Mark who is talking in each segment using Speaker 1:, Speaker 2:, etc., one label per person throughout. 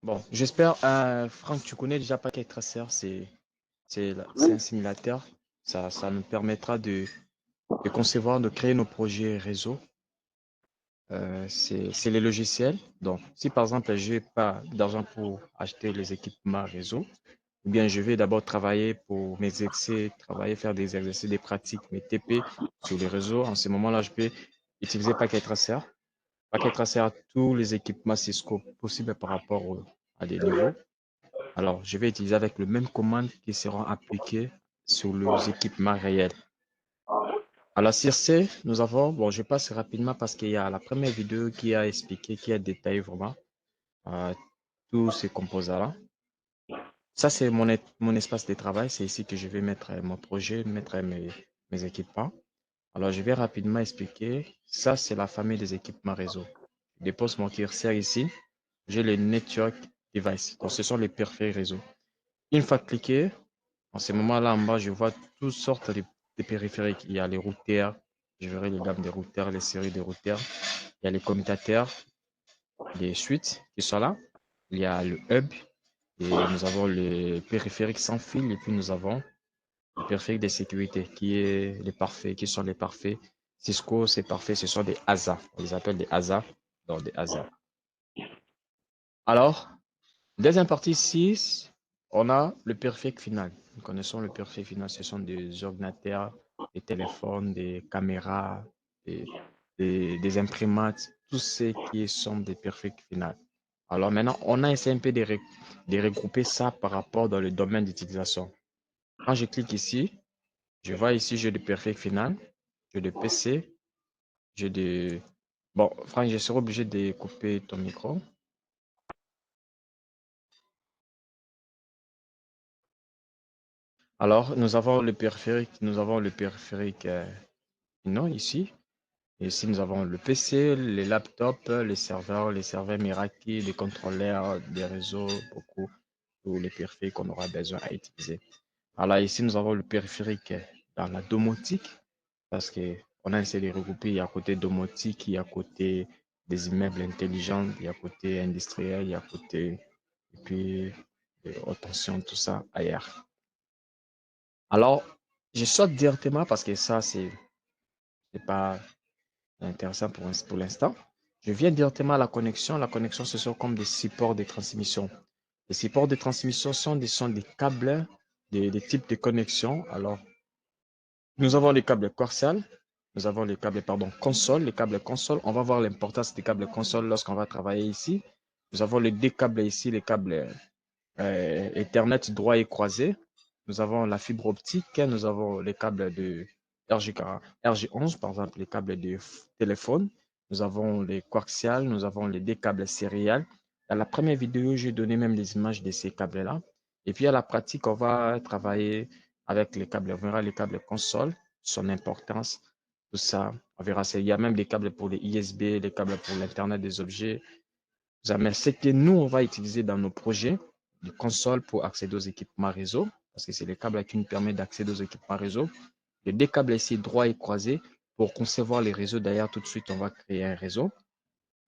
Speaker 1: Bon, j'espère, Franck, tu connais déjà Packet Tracer, c'est un
Speaker 2: Oui,
Speaker 1: simulateur. Ça nous permettra de concevoir, de créer nos projets réseau. C'est les logiciels. Donc, si par exemple, je n'ai pas d'argent pour acheter les équipements réseau, ou bien je vais d'abord travailler pour m'exercer, travailler, faire des exercices, des pratiques, mes TP sur les réseaux. En ce moment-là, je peux utiliser Packet Tracer. Packet Tracer a tous les équipements Cisco possibles par rapport à des niveaux. Alors, je vais utiliser avec le même commande qui seront appliquées sur les équipements réels. Alors, sur ce, nous avons, bon, je passe rapidement parce qu'il y a la première vidéo qui a expliqué, qui a détaillé vraiment euh, tous ces composants-là. Ça, c'est mon espace de travail. C'est ici que je vais mettre mon projet, mettre mes équipements. Alors, je vais rapidement expliquer. Ça, c'est la famille des équipements réseau. Je dépose mon curseur ici. J'ai le Network Device. Donc, ce sont les périphériques réseau. Une fois cliqué, en ce moment-là, en bas, je vois toutes sortes de périphériques. Il y a les routeurs, je verrai les gammes des routeurs, les séries de routeurs. Il y a les commutateurs, les suites qui sont là. Il y a le hub et nous avons les périphériques sans fil et puis nous avons le périphérique de sécurité qui est les parfaits, qui sont les parfaits. Cisco, c'est parfait, ce sont des ASA. On les appelle des ASA, donc des ASA. Alors, deuxième partie 6, on a le périphérique final. Nous connaissons le périphérique final, ce sont des ordinateurs, des téléphones, des caméras, des imprimantes, tous ces qui sont des périphériques finaux. Alors maintenant, on a essayé un peu de regrouper ça par rapport dans le domaine d'utilisation. Quand je clique ici, je vois ici, j'ai du périphérique final, j'ai de PC, j'ai de... Bon, Franck, je serai obligé de couper ton micro. Alors, nous avons le périphérique non, ici. Et ici, nous avons le PC, les laptops, les serveurs Meraki, les contrôleurs, des réseaux, beaucoup, tous les périphériques qu'on aura besoin à utiliser. Alors ici, nous avons le périphérique dans la domotique, parce que on a essayé de regrouper, il y a côté domotique, il y a côté des immeubles intelligents, il y a côté industriel, il y a côté, et puis, haute tension, tout ça ailleurs. Alors, je saute directement parce que ça, c'est pas intéressant pour l'instant. Je viens directement à la connexion. La connexion, ce sont comme des supports de transmission. Les supports de transmission sont des câbles, des types de connexion. Alors, nous avons les câbles coaxial, nous avons les câbles, pardon, console, les câbles console. On va voir l'importance des câbles console lorsqu'on va travailler ici. Nous avons les deux câbles ici, les câbles Ethernet droit et croisé. Nous avons la fibre optique, nous avons les câbles de RG11, par exemple, les câbles de téléphone. Nous avons les coaxiales, nous avons les deux câbles sériels. Dans la première vidéo, j'ai donné même les images de ces câbles-là. Et puis à la pratique, on va travailler avec les câbles. On verra les câbles console, son importance, tout ça. On verra, il y a même des câbles pour les ISB, les câbles pour l'Internet des objets, mais ce que nous, on va utiliser dans nos projets de console pour accéder aux équipements réseau, parce que c'est les câbles qui nous permettent d'accéder aux équipements réseau. Les deux câbles ici, droit et croisé, pour concevoir les réseaux. D'ailleurs, tout de suite, on va créer un réseau.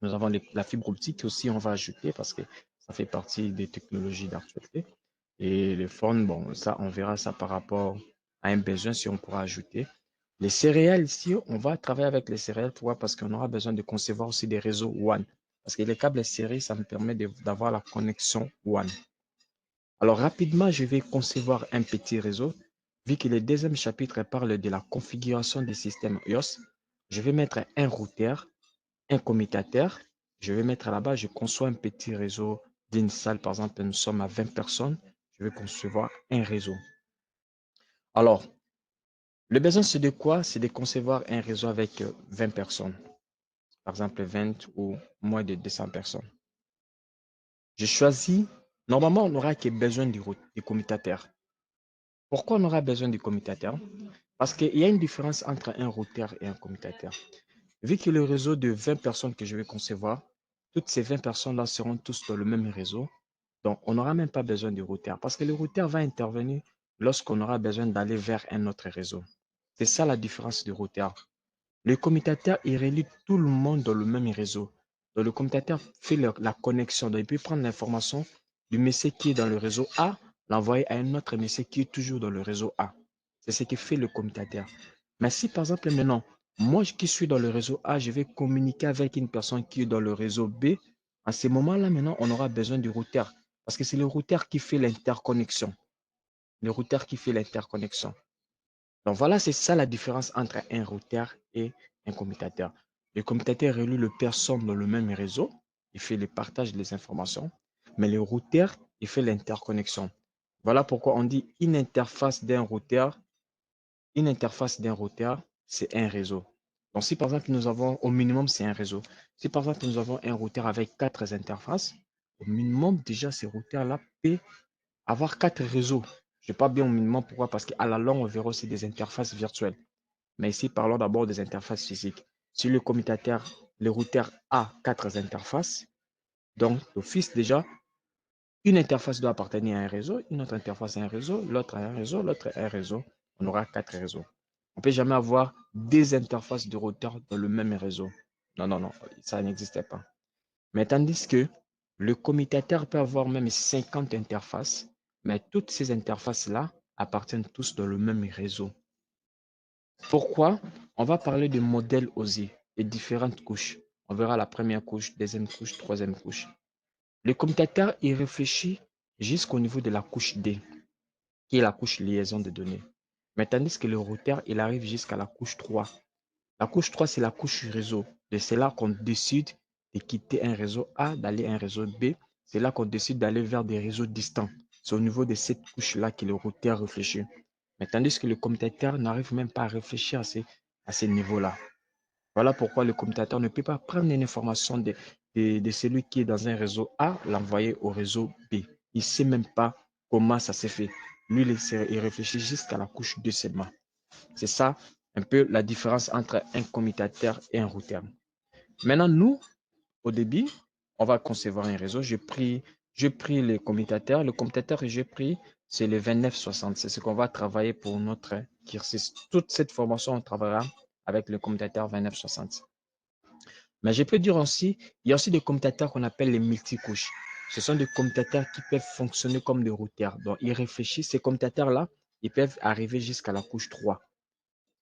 Speaker 1: Nous avons la fibre optique aussi, on va ajouter parce que ça fait partie des technologies d'actualité. Et les phones, bon, ça, on verra ça par rapport à un besoin si on pourra ajouter. Les céréales ici, on va travailler avec les céréales, pourquoi? Parce qu'on aura besoin de concevoir aussi des réseaux WAN. Parce que les câbles serrés, ça me permet d'avoir la connexion WAN. Alors rapidement, je vais concevoir un petit réseau. Vu que le deuxième chapitre parle de la configuration des systèmes iOS, je vais mettre un routeur, un commutateur. Je vais mettre là-bas, je conçois un petit réseau d'une salle. Par exemple, nous sommes à 20 personnes. Je vais concevoir un réseau. Alors, le besoin, c'est de quoi? C'est de concevoir un réseau avec 20 personnes. Par exemple, 20 ou moins de 200 personnes. Je choisis, normalement, on n'aura que besoin du commutateur. Pourquoi on aura besoin du commutateur? Parce qu'il y a une différence entre un routeur et un commutateur. Vu que le réseau de 20 personnes que je vais concevoir, toutes ces 20 personnes-là seront tous dans le même réseau. Donc, on n'aura même pas besoin du routeur parce que le routeur va intervenir lorsqu'on aura besoin d'aller vers un autre réseau. C'est ça la différence du routeur. Le commutateur, il relie tout le monde dans le même réseau. Donc, le commutateur fait la connexion. Donc, il peut prendre l'information du monsieur qui est dans le réseau A, l'envoyer à un autre monsieur qui est toujours dans le réseau A. C'est ce que fait le commutateur. Mais si, par exemple, maintenant, moi qui suis dans le réseau A, je vais communiquer avec une personne qui est dans le réseau B, à ce moment-là, maintenant, on aura besoin du routeur. Parce que c'est le routeur qui fait l'interconnexion. Le routeur qui fait l'interconnexion. Donc voilà, c'est ça la différence entre un routeur et un commutateur. Le commutateur relie les personnes dans le même réseau, il fait le partage des informations, mais le routeur, il fait l'interconnexion. Voilà pourquoi on dit une interface d'un routeur, c'est un réseau. Donc si par exemple nous avons, au minimum c'est un réseau. Si par exemple nous avons un routeur avec 4 interfaces, au minimum déjà ces routeurs-là peuvent avoir 4 réseaux. Je ne sais pas bien au minimum pourquoi, parce qu'à la longue on verra aussi des interfaces virtuelles. Mais ici, parlons d'abord des interfaces physiques. Si le commutateur, le routeur a 4 interfaces, donc d'office déjà, une interface doit appartenir à un réseau, une autre interface à un réseau, l'autre à un réseau, l'autre à un réseau. On aura 4 réseaux. On ne peut jamais avoir des interfaces de routeurs dans le même réseau. Non, non, non, ça n'existait pas. Mais tandis que le commutateur peut avoir même 50 interfaces, mais toutes ces interfaces-là appartiennent tous dans le même réseau. Pourquoi? On va parler de modèles OSI et différentes couches. On verra la première couche, deuxième couche, troisième couche. Le commutateur, il réfléchit jusqu'au niveau de la couche D, qui est la couche liaison de données. Mais tandis que le routeur, il arrive jusqu'à la couche 3. La couche 3, c'est la couche réseau. C'est là qu'on décide de quitter un réseau A, d'aller à un réseau B. C'est là qu'on décide d'aller vers des réseaux distants. C'est au niveau de cette couche-là que le routeur réfléchit. Mais tandis que le commutateur n'arrive même pas à réfléchir à ces niveaux-là. Voilà pourquoi le commutateur ne peut pas prendre une information de celui qui est dans un réseau A, l'envoyer au réseau B. Il ne sait même pas comment ça s'est fait. Lui, il réfléchit jusqu'à la couche 2 seulement. C'est ça un peu la différence entre un commutateur et un routeur. Maintenant, nous, au début, on va concevoir un réseau. J'ai pris les commutateurs. Le commutateur que j'ai pris, c'est le 2960. C'est ce qu'on va travailler pour notre cursus. Toute cette formation, on travaillera avec le commutateur 2960. Mais je peux dire aussi, il y a aussi des commutateurs qu'on appelle les multicouches. Ce sont des commutateurs qui peuvent fonctionner comme des routeurs. Donc, ils réfléchissent. Ces commutateurs-là, ils peuvent arriver jusqu'à la couche 3.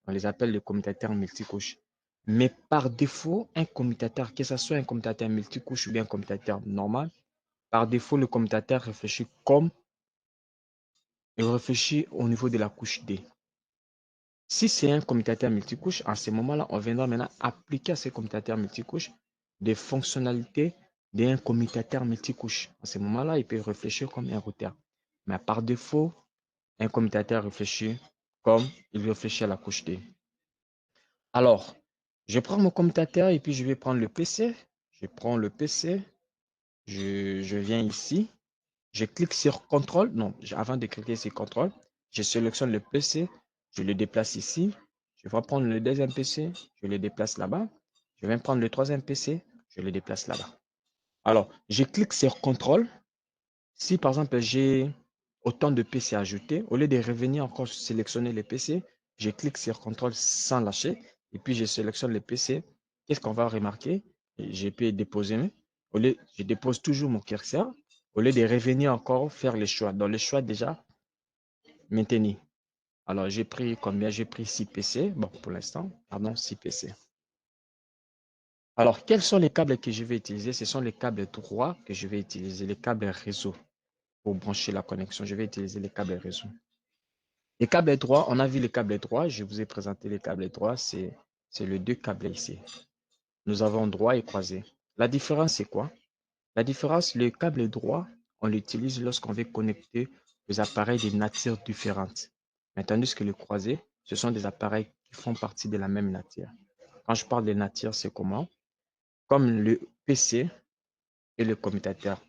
Speaker 1: On les appelle les commutateurs multicouches. Mais par défaut, un commutateur, que ce soit un commutateur multicouche ou bien un commutateur normal, par défaut, le commutateur réfléchit comme il réfléchit au niveau de la couche D. Si c'est un commutateur multicouche, à ce moment-là, on viendra maintenant appliquer à ce commutateur multicouche des fonctionnalités d'un commutateur multicouche. À ce moment-là, il peut réfléchir comme un routeur. Mais par défaut, un commutateur réfléchit comme il réfléchit à la couche D. Alors, je prends mon commutateur et puis je vais prendre le PC. Je prends le PC, je viens ici, je clique sur CTRL. Non, avant de cliquer sur CTRL, je sélectionne le PC, je le déplace ici. Je vais prendre le deuxième PC, je le déplace là-bas. Je vais prendre le troisième PC, je le déplace là-bas. Alors, je clique sur CTRL. Si par exemple j'ai autant de PC ajoutés, au lieu de revenir encore sélectionner les PC, je clique sur CTRL sans lâcher et puis je sélectionne les PC. Qu'est-ce qu'on va remarquer? Je peux déposer, je dépose toujours mon curseur. Au lieu de revenir encore faire les choix. Dans les choix déjà, maintenir. Alors j'ai pris combien? J'ai pris 6 PC. Bon, pour l'instant, pardon, 6 PC. Alors, quels sont les câbles que je vais utiliser? Ce sont les câbles droits que je vais utiliser, les câbles réseau. Pour brancher la connexion, je vais utiliser les câbles réseau. Les câbles droits, on a vu les câbles droits. Je vous ai présenté les câbles droits. C'est les deux câbles ici. Nous avons droit et croisé. La différence, c'est quoi? La différence, le câble droit, on l'utilise lorsqu'on veut connecter des appareils de nature différentes. Mais tandis que le croisé, ce sont des appareils qui font partie de la même nature. Quand je parle de nature, c'est comment? Comme le PC et le commutateur.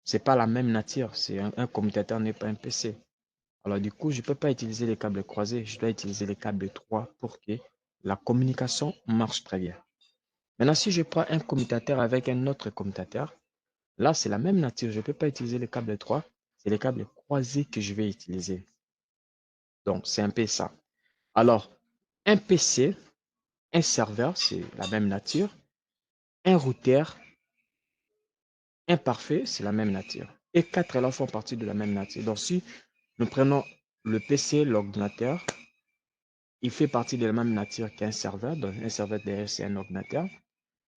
Speaker 1: C'est pas la même nature. Un commutateur n'est pas un PC. Alors du coup, je ne peux pas utiliser les câbles croisés, je dois utiliser les câbles 3 pour que la communication marche très bien. Maintenant, si je prends un commutateur avec un autre commutateur, là, c'est la même nature. Je ne peux pas utiliser les câbles 3, c'est les câbles croisés que je vais utiliser. Donc, c'est un peu ça. Alors, un PC, un serveur, c'est la même nature. Un routeur, Imparfait, c'est la même nature. Et 4 là font partie de la même nature. Donc, si nous prenons le PC, l'ordinateur, il fait partie de la même nature qu'un serveur. Donc, un serveur derrière, c'est un ordinateur.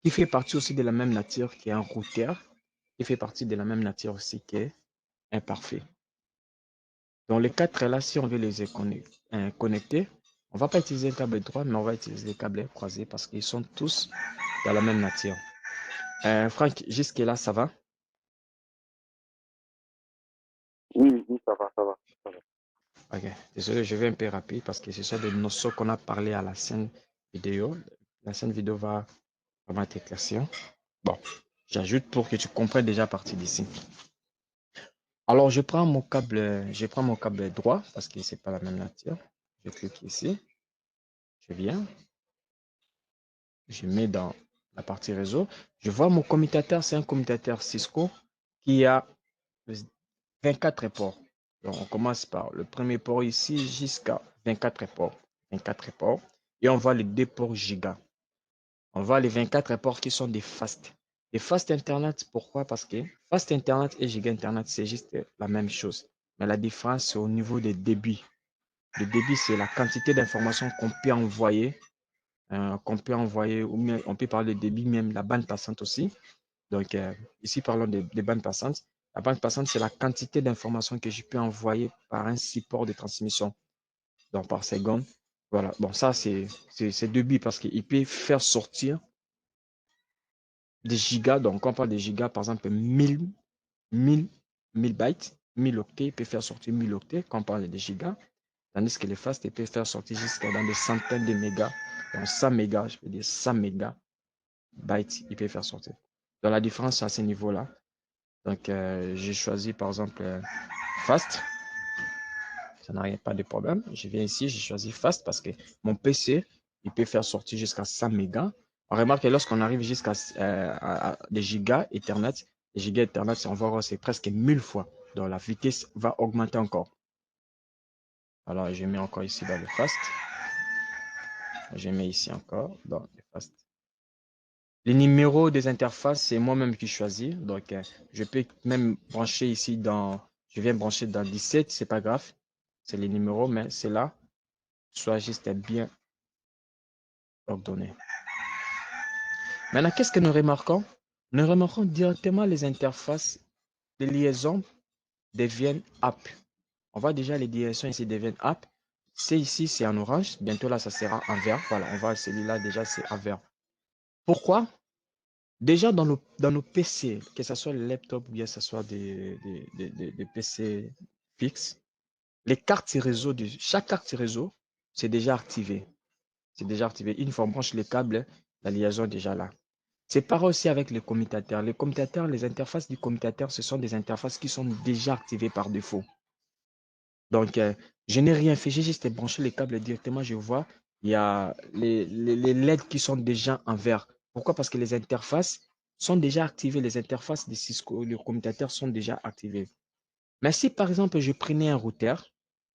Speaker 1: Il fait partie aussi de la même nature qu'un routeur. Il fait partie de la même nature aussi qu'un imparfait. Donc, les 4 là, si on veut les connecter, on ne va pas utiliser un câble droit, mais on va utiliser des câbles croisés parce qu'ils sont tous dans la même nature. Franck, jusque-là, ça va?
Speaker 2: Oui, oui, ça va, ça va, ça va.
Speaker 1: Ok, désolé, je vais un peu rapide parce que ce sont des notions qu'on a parlé à la scène vidéo. La scène vidéo va vraiment être éclaircie. Bon, j'ajoute pour que tu comprennes déjà à partir d'ici. Alors, je prends mon câble droit parce que c'est pas la même nature. Je clique ici, je viens, je mets dans la partie réseau. Je vois mon commutateur, c'est un commutateur Cisco qui a 24 ports. Donc, on commence par le premier port ici jusqu'à 24 ports. 24 ports. Et on voit les deux ports giga. On voit les 24 ports qui sont des fast. Les fast Internet, pourquoi? Parce que fast Internet et giga Internet, c'est juste la même chose. Mais la différence, c'est au niveau des débits. Le débit, c'est la quantité d'informations qu'on peut envoyer, ou bien on peut parler de débit, même la bande passante aussi. Donc, ici, parlons des bandes passantes. La bande passante, c'est la quantité d'informations que je peux envoyer par un support de transmission, donc par seconde. Voilà, bon, ça, c'est débit parce qu'il peut faire sortir des gigas. Donc, quand on parle de gigas, par exemple, 1000 bytes, 1000 octets, il peut faire sortir 1000 octets quand on parle de gigas. Tandis que les fast, il peut faire sortir jusqu'à dans des centaines de mégas. Donc, 100 mégas, je peux dire 100 mégabytes, il peut faire sortir. Donc, la différence, c'est à ce niveau-là. Donc, j'ai choisi par exemple Fast. Ça n'a pas de problème. Je viens ici, j'ai choisi Fast parce que mon PC, il peut faire sortir jusqu'à 100 mégas. On remarque que lorsqu'on arrive jusqu'à des gigas Ethernet, les gigas Ethernet, on va voir, c'est presque 1000 fois. Donc, la vitesse va augmenter encore. Alors, je mets encore ici dans le Fast. Je mets ici encore dans le Fast. Les numéros des interfaces, c'est moi-même qui choisis. Donc, je peux même brancher ici dans... Je viens brancher dans 17, c'est pas grave. C'est les numéros, mais c'est là. Soit juste bien ordonné. Maintenant, qu'est-ce que nous remarquons? Nous remarquons directement les interfaces de liaison deviennent app. On voit déjà les directions ici deviennent app. C'est ici, c'est en orange. Bientôt là, ça sera en vert. Voilà, on voit celui-là déjà, c'est en vert. Pourquoi? Déjà dans nos PC, que ce soit les laptops ou bien que ce soit des PC fixes, les cartes réseau, chaque carte réseau, c'est déjà activé. C'est déjà activé. Une fois on branche les câbles, la liaison est déjà là. C'est pareil aussi avec les commutateurs. Les commutateurs, les interfaces du commutateur, ce sont des interfaces qui sont déjà activées par défaut. Donc, je n'ai rien fait, j'ai juste branché les câbles directement. Je vois, il y a les LED qui sont déjà en vert. Pourquoi? Parce que les interfaces sont déjà activées. Les interfaces des Cisco, les commutateurs sont déjà activées. Mais si, par exemple, je prenais un routeur,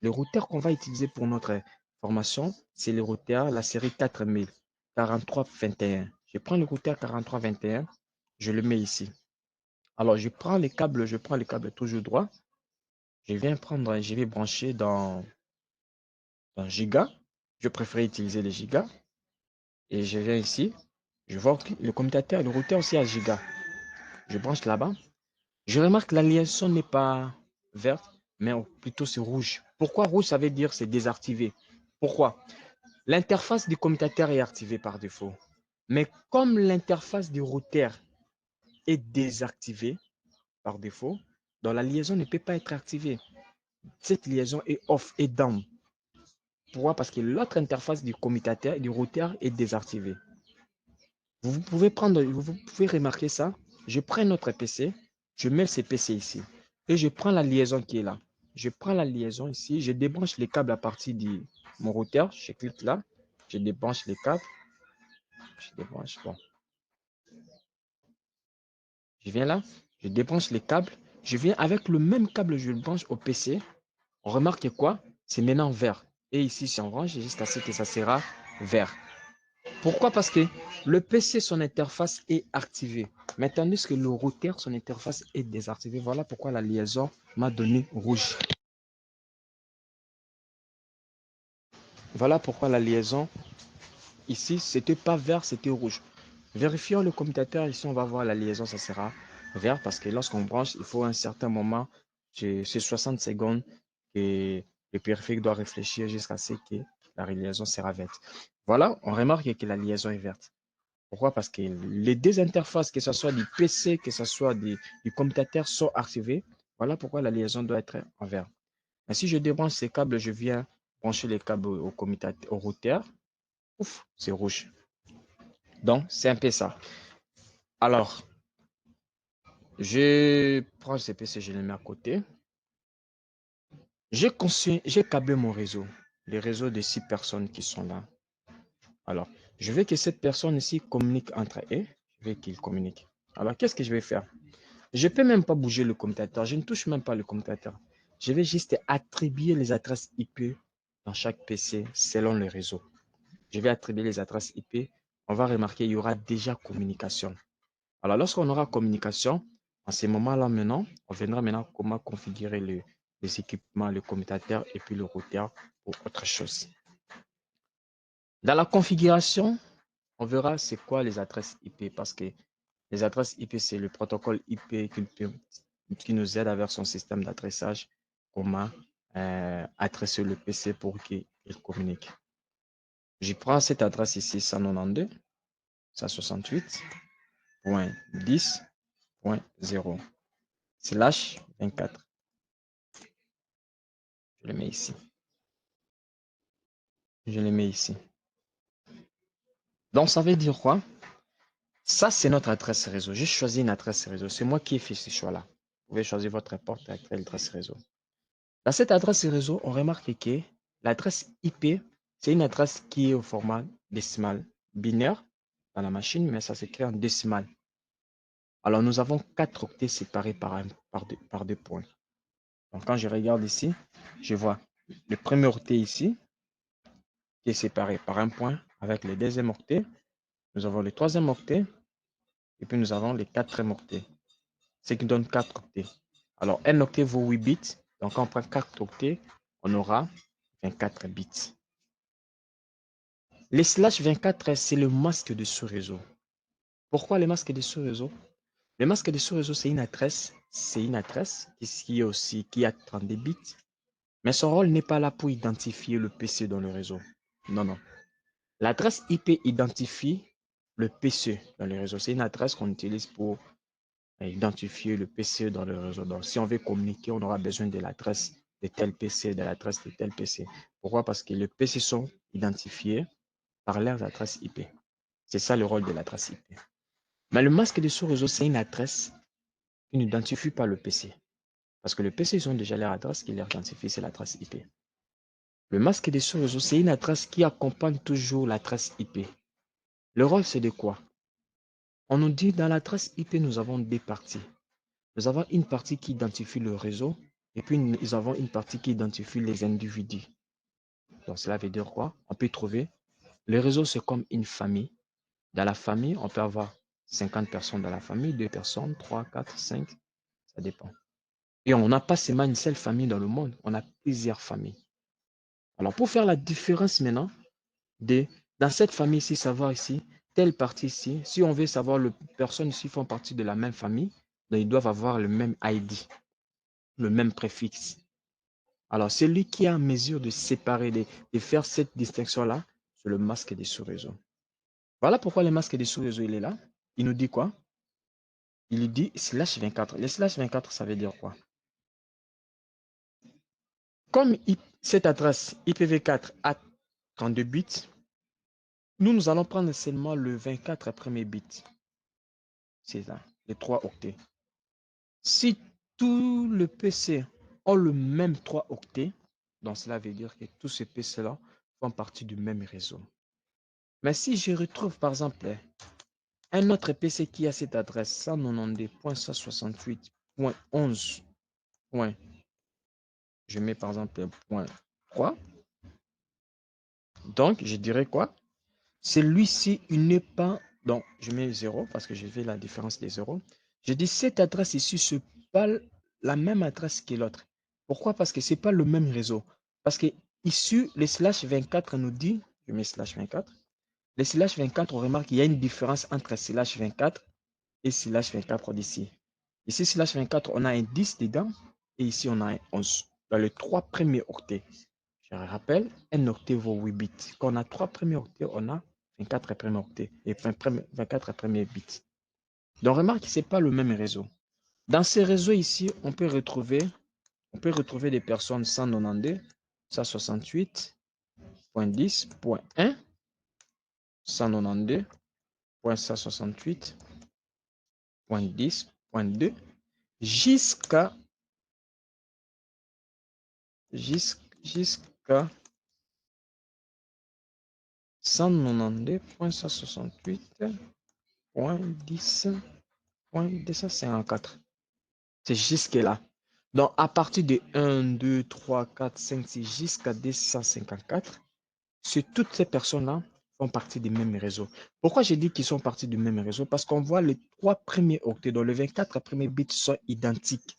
Speaker 1: le routeur qu'on va utiliser pour notre formation, c'est le routeur, la série 4000, 4321. Je prends le routeur 4321, je le mets ici. Alors, je prends les câbles toujours droit. Je vais brancher dans Giga. Je préfère utiliser les Giga. Et je viens ici. Je vois que le commutateur, le routeur aussi à Giga. Je branche là-bas. Je remarque que la liaison n'est pas verte, mais plutôt c'est rouge. Pourquoi rouge? Ça veut dire c'est désactivé. Pourquoi? L'interface du commutateur est activée par défaut. Mais comme l'interface du routeur est désactivée par défaut, donc la liaison ne peut pas être activée. Cette liaison est off, est down. Pourquoi? Parce que l'autre interface du commutateur, du routeur est désactivée. Vous pouvez remarquer ça. Je prends notre PC, je mets ce PC ici et je prends la liaison qui est là. Je prends la liaison ici, je débranche les câbles à partir de mon routeur. Je clique là, je débranche les câbles. Je débranche, bon. Je viens là, je débranche les câbles. Je viens avec le même câble, je le branche au PC. On remarque quoi? C'est maintenant vert. Et ici, c'est orange jusqu'à ce que ça sera vert. Pourquoi? Parce que le PC, son interface est activée. Mais tandis que le routeur, son interface est désactivée. Voilà pourquoi la liaison m'a donné rouge. Voilà pourquoi la liaison, ici, c'était pas vert, c'était rouge. Vérifions le commutateur. Ici, on va voir la liaison, ça sera vert parce que lorsqu'on branche, il faut un certain moment, c'est 60 secondes, et le périphérique doit réfléchir jusqu'à ce que la liaison sera verte. Voilà, on remarque que la liaison est verte. Pourquoi? Parce que les deux interfaces, que ce soit du PC, que ce soit du commutateur, sont activées. Voilà pourquoi la liaison doit être en vert. Mais si je débranche ces câbles, je viens brancher les câbles au commutateur, au routeur, ouf, c'est rouge. Donc, c'est un peu ça. Alors, je prends ce PC, je le mets à côté. J'ai câblé mon réseau, les réseaux de 6 personnes qui sont là. Alors, je veux que cette personne ici communique entre eux. Je veux qu'ils communiquent. Alors, qu'est-ce que je vais faire? Je ne peux même pas bouger le commutateur. Je ne touche même pas le commutateur. Je vais juste attribuer les adresses IP dans chaque PC selon le réseau. Je vais attribuer les adresses IP. On va remarquer qu'il y aura déjà communication. Alors, lorsqu'on aura communication, en ce moment-là maintenant, on verra maintenant comment configurer les équipements, le commutateur et puis le routeur pour autre chose. Dans la configuration, on verra c'est quoi les adresses IP parce que les adresses IP, c'est le protocole IP qui nous aide avec son système d'adressage, comment adresser le PC pour qu'il communique. Je prends cette adresse ici, 192, 168.10.0, slash 24. Je le mets ici. Je le mets ici. Donc, ça veut dire quoi? Ça, c'est notre adresse réseau. J'ai choisi une adresse réseau. C'est moi qui ai fait ce choix-là. Vous pouvez choisir votre porte avec l'adresse réseau. Dans cette adresse réseau, on remarque que l'adresse IP, c'est une adresse qui est au format décimal binaire dans la machine, mais ça s'écrit en décimal. Alors, nous avons 4 octets séparés par deux points. Donc, quand je regarde ici, je vois le premier octet ici, qui est séparé par un point avec le deuxième octet. Nous avons le troisième octet, et puis nous avons le quatrième octet, ce qui donne 4 octets. Alors, un octet vaut 8 bits. Donc, quand on prend 4 octets, on aura 24 bits. Les slash 24, c'est le masque de sous-réseau. Pourquoi le masque de sous-réseau? Le masque de sous-réseau, c'est une adresse qui a 32 bits, mais son rôle n'est pas là pour identifier le PC dans le réseau. Non, non. L'adresse IP identifie le PC dans le réseau. C'est une adresse qu'on utilise pour identifier le PC dans le réseau. Donc, si on veut communiquer, on aura besoin de l'adresse de tel PC, de l'adresse de tel PC. Pourquoi? Parce que les PC sont identifiés par leurs adresses IP. C'est ça le rôle de l'adresse IP. Mais le masque de sous-réseau, c'est une adresse qui n'identifie pas le PC. Parce que le PC, ils ont déjà leur adresse qui leur identifie, c'est l'adresse IP. Le masque de sous-réseau, c'est une adresse qui accompagne toujours l'adresse IP. Le rôle, c'est de quoi? On nous dit dans l'adresse IP, nous avons deux parties. Nous avons une partie qui identifie le réseau et puis nous avons une partie qui identifie les individus. Donc cela veut dire quoi? On peut trouver le réseau, c'est comme une famille. Dans la famille, on peut avoir 50 personnes dans la famille, 2 personnes, 3, 4, 5, ça dépend. Et on n'a pas seulement une seule famille dans le monde, on a plusieurs familles. Alors pour faire la différence maintenant, dans cette famille ici, savoir ici, telle partie ici, si on veut savoir les personnes ici font partie de la même famille, donc ils doivent avoir le même ID, le même préfixe. Alors celui qui est en mesure de séparer, de faire cette distinction-là, c'est le masque des sous-réseaux. Voilà pourquoi le masque des sous-réseaux, il est là. Il nous dit quoi? Il dit slash 24. Le slash 24, ça veut dire quoi? Comme cette adresse IPv4 a 32 bits, nous allons prendre seulement le 24 premier bit. C'est ça, les 3 octets. Si tous les PC ont le même 3 octets, donc cela veut dire que tous ces PC-là font partie du même réseau. Mais si je retrouve par exemple un autre PC qui a cette adresse 192.168.11. Je mets par exemple point 3. Donc, je dirais quoi? Celui-ci, il n'est pas... Donc, je mets 0 parce que je fais la différence des 0. Je dis cette adresse ici, ce n'est pas la même adresse que l'autre. Pourquoi? Parce que ce n'est pas le même réseau. Parce que ici, les slash 24 nous dit, je mets slash 24, les slash 24, on remarque qu'il y a une différence entre slash 24 et slash 24 d'ici. Ici, slash 24, on a un 10 dedans et ici, on a un 11. Dans les trois premiers octets. Je rappelle, un octet vaut 8 bits. Quand on a trois premiers octets, on a 24 premiers octets et 24 premiers bits. Donc, remarque que ce n'est pas le même réseau. Dans ces réseaux ici, on peut retrouver des personnes 192, 168.10.1, 192.168.10.2 jusqu'à 192.168.10.254. C'est jusque-là. Donc, à partir de 1, 2, 3, 4, 5, 6 jusqu'à 254, toutes ces personnes-là font partie du même réseau. Pourquoi j'ai dit qu'ils sont partis du même réseau? Parce qu'on voit les trois premiers octets, dont les 24 premiers bits sont identiques.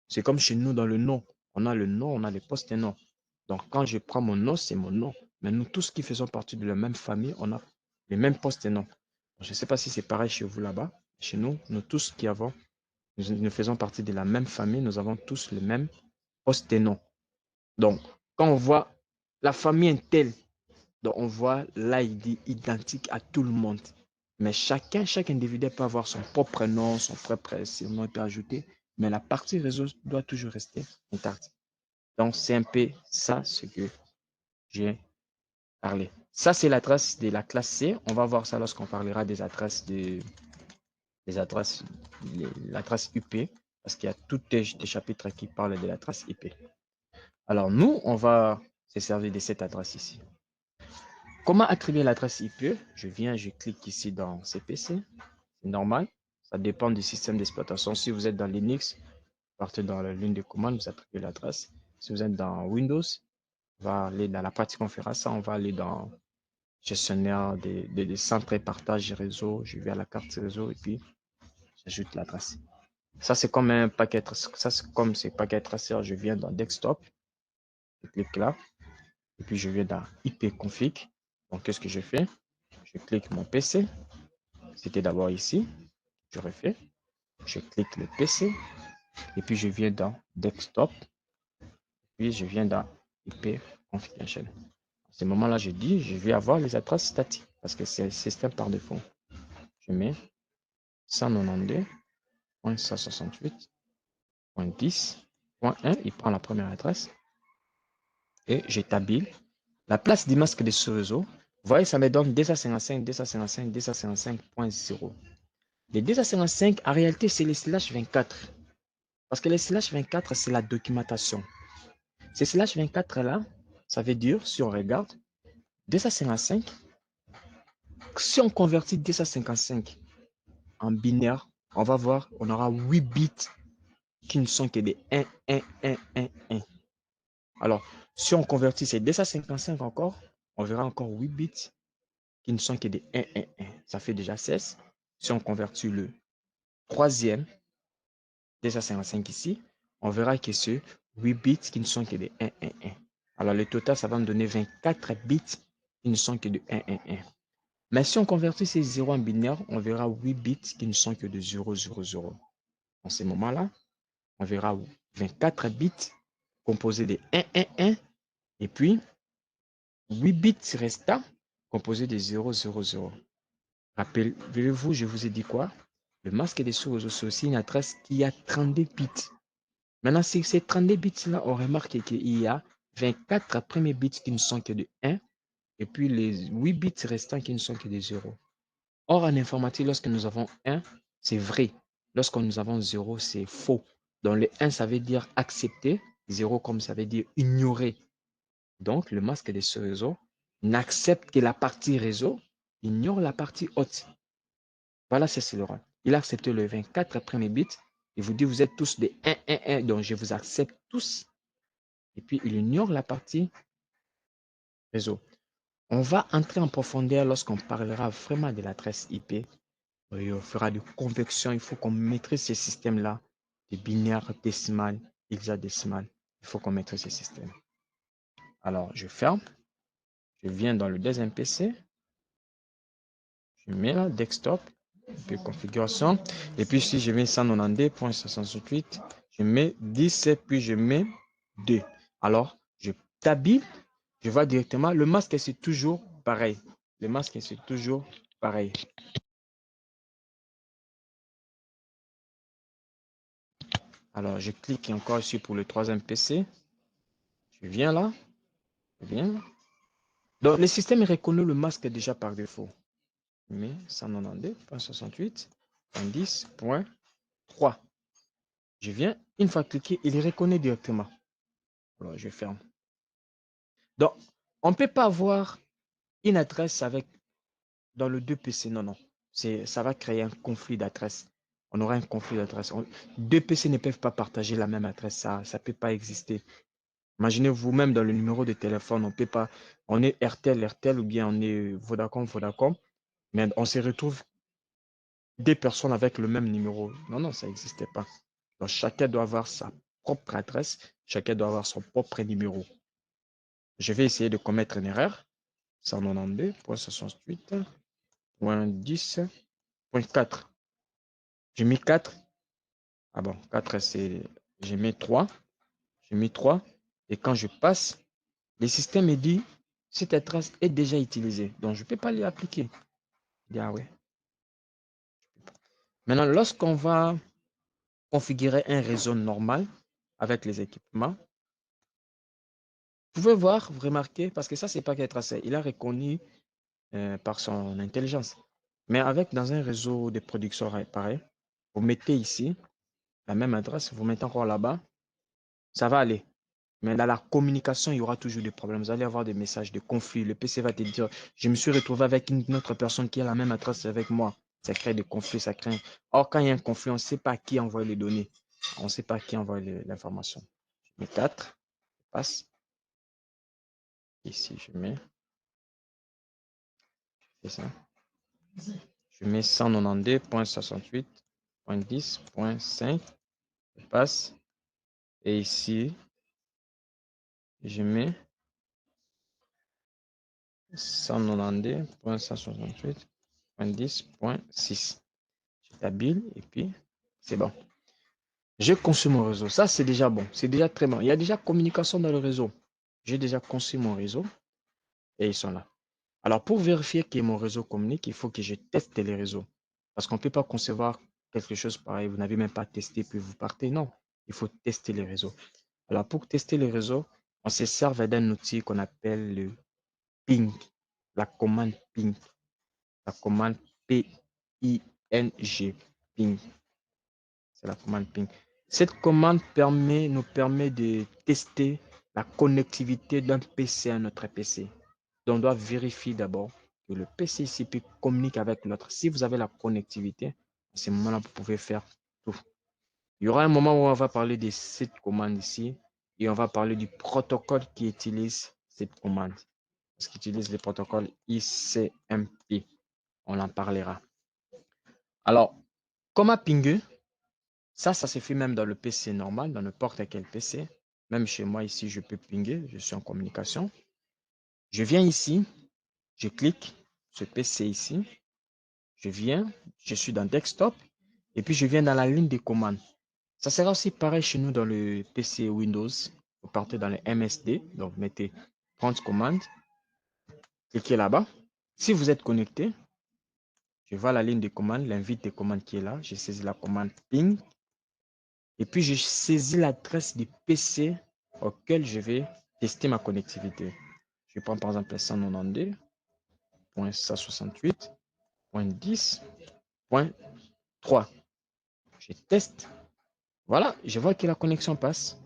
Speaker 1: C'est comme chez nous dans le nom. On a le nom, on a les postes et noms. Donc, quand je prends mon nom, c'est mon nom. Mais nous tous qui faisons partie de la même famille, on a les mêmes postes et noms. Je ne sais pas si c'est pareil chez vous là-bas. Chez nous, nous tous qui avons, nous faisons partie de la même famille, nous avons tous les mêmes postes et noms. Donc, quand on voit la famille est telle, donc on voit l'ID identique à tout le monde. Mais chaque individu peut avoir son propre nom, son propre nom peut ajouter, mais la partie réseau doit toujours rester intacte. Donc, c'est un peu ça ce que j'ai parlé. Ça, c'est l'adresse de la classe C. On va voir ça lorsqu'on parlera des adresses l'adresse IP, parce qu'il y a tous des chapitres qui parlent de l'adresse IP. Alors, nous, on va se servir de cette adresse ici. Comment attribuer l'adresse IP? Je viens, je clique ici dans CPC. C'est normal. Ça dépend du système d'exploitation. Si vous êtes dans Linux, partez dans la ligne de commande, vous attribuez l'adresse. Si vous êtes dans Windows, on va aller dans la partie conférence, on va aller dans gestionnaire des centres et partage réseau. Je vais à la carte réseau et puis j'ajoute l'adresse. Ça, c'est comme un paquet. Ça, c'est comme ces paquets traceurs. Je viens dans desktop. Je clique là. Et puis, je viens dans IP config. Donc, qu'est-ce que je fais? Je clique mon PC. C'était d'abord ici. Je refais. Je clique le PC. Et puis, je viens dans desktop. Puis, je viens dans IP configuration. À ce moment-là, je dis, je vais avoir les adresses statiques parce que c'est le système par défaut. Je mets 192.168.10.1. Il prend la première adresse et j'établis la place du masque de ce réseau. Vous voyez, ça me donne 255, 255, 255.0. Les 255, en réalité, c'est les slash 24. Parce que les slash 24, c'est la documentation. Ces slash 24 là, ça veut dire, si on regarde, 255, si on convertit 255 en binaire, on va voir, on aura 8 bits qui ne sont que des 1, 1, 1, 1, 1. Alors, si on convertit ces 255 encore, on verra encore 8 bits qui ne sont que des 1, 1, 1. Ça fait déjà 16. Si on convertit le troisième, 255 ici, on verra que c'est 8 bits qui ne sont que de 1, 1, 1. Alors, le total, ça va me donner 24 bits qui ne sont que de 1, 1, 1. Mais si on convertit ces 0 en binaire, on verra 8 bits qui ne sont que de 0, 0, 0. En ce moment-là, on verra 24 bits composés de 1, 1, 1 et puis 8 bits restants composés de 0, 0, 0. Rappelez-vous, je vous ai dit quoi? Le masque des sous-réseaux, c'est aussi une adresse qui a 32 bits. Maintenant, sur ces 32 bits-là, on remarque qu'il y a 24 premiers bits qui ne sont que de 1 et puis les 8 bits restants qui ne sont que de 0. Or, en informatique, lorsque nous avons 1, c'est vrai. Lorsque nous avons 0, c'est faux. Donc, le 1, ça veut dire accepter. 0, comme ça veut dire ignorer. Donc, le masque de ce réseau n'accepte que la partie réseau, ignore la partie haute. Voilà, c'est le rôle. Il a accepté le 24 premiers bits. Il vous dit, vous êtes tous des 1, 1, 1, donc je vous accepte tous. Et puis, il ignore la partie réseau. On va entrer en profondeur lorsqu'on parlera vraiment de l'adresse IP. Et on fera de convection. Il faut qu'on maîtrise ces systèmes-là, de binaires, décimales, hexadécimales. Il faut qu'on maîtrise ces systèmes. Alors, je ferme. Je viens dans le deuxième PC. Je mets là, desktop, puis configuration. Et puis, si je mets 192.168, je mets 10, puis je mets 2. Alors, je t'habille. Je vois directement. Le masque, c'est toujours pareil. Le masque, c'est toujours pareil. Alors, je clique encore ici pour le troisième PC. Je viens là. Je viens. Donc, le système reconnaît le masque déjà par défaut. Je mets 192.68.10.3. Je viens. Une fois cliqué, il reconnaît directement. Alors, je ferme. Donc, on ne peut pas avoir une adresse avec dans le 2 PC. Non, non. Ça va créer un conflit d'adresse. On aura un conflit d'adresse. Deux PC ne peuvent pas partager la même adresse. Ça ne peut pas exister. Imaginez vous-même dans le numéro de téléphone, on peut pas. On est RTL, RTL ou bien on est Vodacom, Vodacom. Mais on se retrouve des personnes avec le même numéro. Non, non, ça n'existait pas. Donc, chacun doit avoir sa propre adresse. Chacun doit avoir son propre numéro. Je vais essayer de commettre une erreur. 192.68.10.4. J'ai mis 4. Ah bon, 4, c'est... J'ai mis 3. J'ai mis 3. Et quand je passe, le système me dit, cette adresse est déjà utilisée. Donc, je ne peux pas l'y appliquer. Ah ouais. Maintenant, lorsqu'on va configurer un réseau normal avec les équipements, vous pouvez voir, vous remarquez, parce que ça, c'est pas qu'être tracé. Il a reconnu par son intelligence. Mais avec dans un réseau de production pareil, vous mettez ici la même adresse, vous mettez encore là-bas, ça va aller. Mais dans la communication, il y aura toujours des problèmes. Vous allez avoir des messages de conflit. Le PC va te dire, je me suis retrouvé avec une autre personne qui a la même adresse avec moi. Ça crée des conflits, ça crée. Or, quand il y a un conflit, on ne sait pas qui envoie les données. On ne sait pas qui envoie l'information. Je mets 4, je passe. Ici, je mets, c'est ça. Je mets 192.68.10.5. Je passe. Et ici, je mets 192.168.10.6. J'établis et puis c'est bon. J'ai conçu mon réseau. Ça, c'est déjà bon. C'est déjà très bon. Il y a déjà communication dans le réseau. J'ai déjà conçu mon réseau et ils sont là. Alors, pour vérifier que mon réseau communique, il faut que je teste les réseaux. Parce qu'on ne peut pas concevoir quelque chose pareil. Vous n'avez même pas testé puis vous partez. Non, il faut tester les réseaux. Alors, pour tester les réseaux, on se sert d'un outil qu'on appelle le ping, la commande ping, la commande P-I-N-G, ping. C'est la commande ping. Cette commande nous permet de tester la connectivité d'un PC à un autre PC. Donc, on doit vérifier d'abord que le PC ici peut communiquer avec l'autre. Si vous avez la connectivité, à ce moment-là, vous pouvez faire tout. Il y aura un moment où on va parler de cette commande ici et on va parler du protocole qui utilise cette commande. Parce qu'il utilise le protocole ICMP. On en parlera. Alors, comment pinguer? Ça se fait même dans le PC normal, dans n'importe quel PC. Même chez moi ici, je peux pinguer, je suis en communication. Je viens ici, je clique ce PC ici. Je viens, je suis dans desktop et puis je viens dans la ligne des commandes. Ça sera aussi pareil chez nous dans le PC Windows. Vous partez dans le MSD, donc vous mettez 30 commandes, cliquez là-bas. Si vous êtes connecté, je vois la ligne de commande, l'invite de commande qui est là. Je saisis la commande ping et puis je saisis l'adresse du PC auquel je vais tester ma connectivité. Je prends par exemple 192.168.10.3. Je teste. Voilà, je vois que la connexion passe.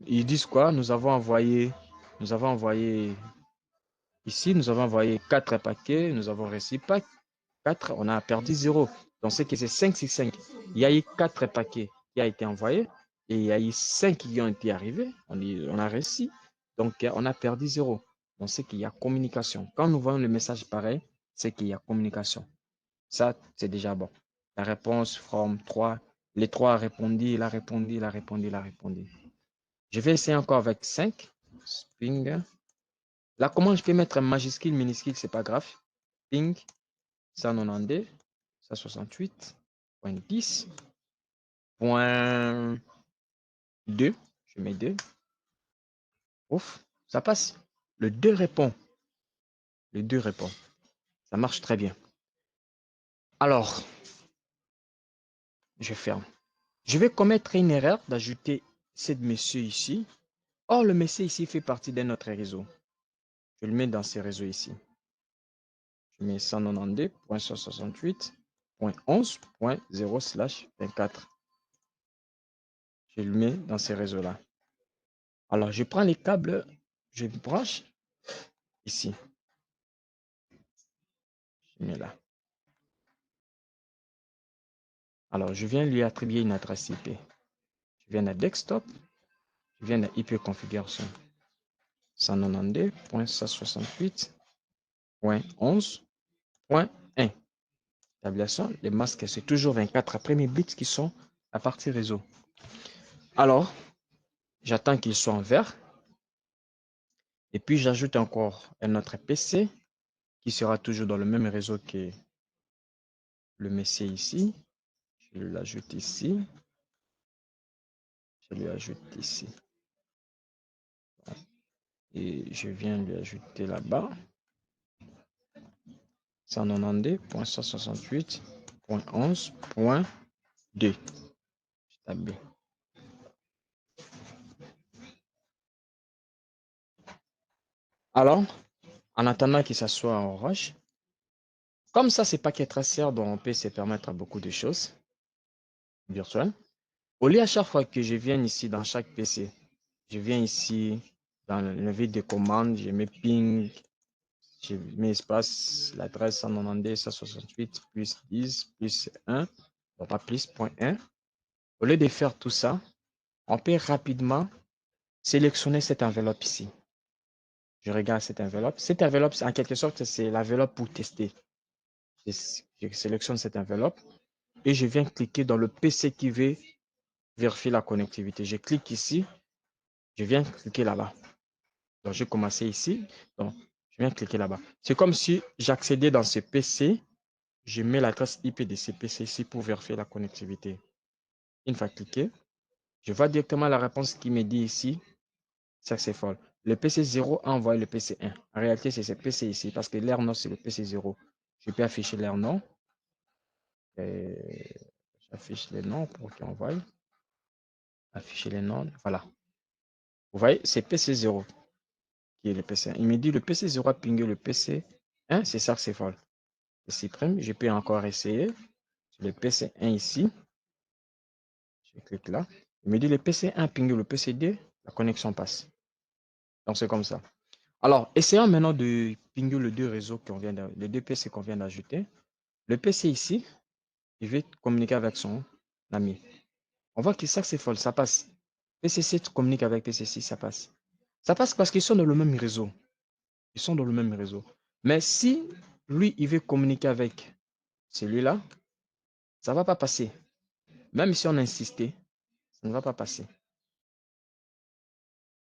Speaker 1: Ils disent quoi? Nous avons envoyé ici, nous avons envoyé 4 paquets, nous avons reçu pas 4, on a perdu 0. Donc, c'est que c'est 5 sur 5. Il y a eu 4 paquets qui ont été envoyés et il y a eu 5 qui ont été arrivés. On a reçu. Donc, on a perdu 0. Donc, c'est qu'il y a communication. Quand nous voyons le message pareil, c'est qu'il y a communication. Ça, c'est déjà bon. La réponse from 3. Les 3 a répondu, il a répondu, il a répondu, il a répondu. Je vais essayer encore avec 5. Ping. Là, comment je peux mettre un majuscule, minuscule, c'est pas grave. Ping. 192. 168.10.2. Je mets 2. Ouf, ça passe. Le 2 répond. Le 2 répond. Ça marche très bien. Alors, je ferme. Je vais commettre une erreur d'ajouter ce monsieur ici. Or, le monsieur ici fait partie d'un autre réseau. Je le mets dans ce réseau ici. Je mets 192.168.11.0/24. Je le mets dans ces réseaux-là. Alors, je prends les câbles, je branche ici. Je mets là. Alors, je viens lui attribuer une adresse IP. Je viens à desktop, je viens à IP configuration. 192.168.11.1. Tabulation, les masques, c'est toujours 24 après mes bits qui sont la partie réseau. Alors, j'attends qu'il soit en vert. Et puis, j'ajoute encore un autre PC qui sera toujours dans le même réseau que le Messie ici. Je l'ajoute ici. Je lui ajoute ici. Et je viens lui ajouter là-bas. 192.168.11.2. Alors, en attendant qu'il s'assoie en orange, comme ça, c'est paquet traceur dont on peut se permettre à beaucoup de choses virtuelles. Au lieu à chaque fois que je viens ici dans chaque PC, je viens ici dans le vide de commande, je mets ping, je mets espace, l'adresse 192.168 plus 10 plus 1, non pas plus, point 1. Au lieu de faire tout ça, on peut rapidement sélectionner cette enveloppe ici. Je regarde cette enveloppe. Cette enveloppe, en quelque sorte, c'est l'enveloppe pour tester. Je sélectionne cette enveloppe et je viens cliquer dans le PC qui veut vérifier la connectivité. Je clique ici, je viens cliquer là-bas. Donc, je vais commencer ici. Donc, je viens cliquer là-bas. C'est comme si j'accédais dans ce PC. Je mets l'adresse IP de ce PC ici pour vérifier la connectivité. Une fois cliqué, je vois directement la réponse qui me dit ici, successful. Le PC 0 a envoyé le PC 1. En réalité, c'est ce PC ici parce que l'air nom, c'est le PC 0. Je peux afficher l'air nom. J'affiche les noms pour qu'il envoie. Afficher les noms. Voilà. Vous voyez, c'est PC 0 qui est le PC 1. Il me dit le PC 0 a pingé le PC 1, c'est successful. Je supprime. Je peux encore essayer. Le PC 1 ici. Je clique là. Il me dit le PC 1 pingé le PC 2. La connexion passe. Donc, c'est comme ça. Alors, essayons maintenant de pinguer les deux réseaux les deux PC qu'on vient d'ajouter. Le PC ici, il veut communiquer avec son ami. On voit que ça, c'est folle, ça passe. PC7 communique avec PC6, ça passe. Ça passe parce qu'ils sont dans le même réseau. Ils sont dans le même réseau. Mais si lui, il veut communiquer avec celui-là, ça ne va pas passer. Même si on insistait, ça ne va pas passer.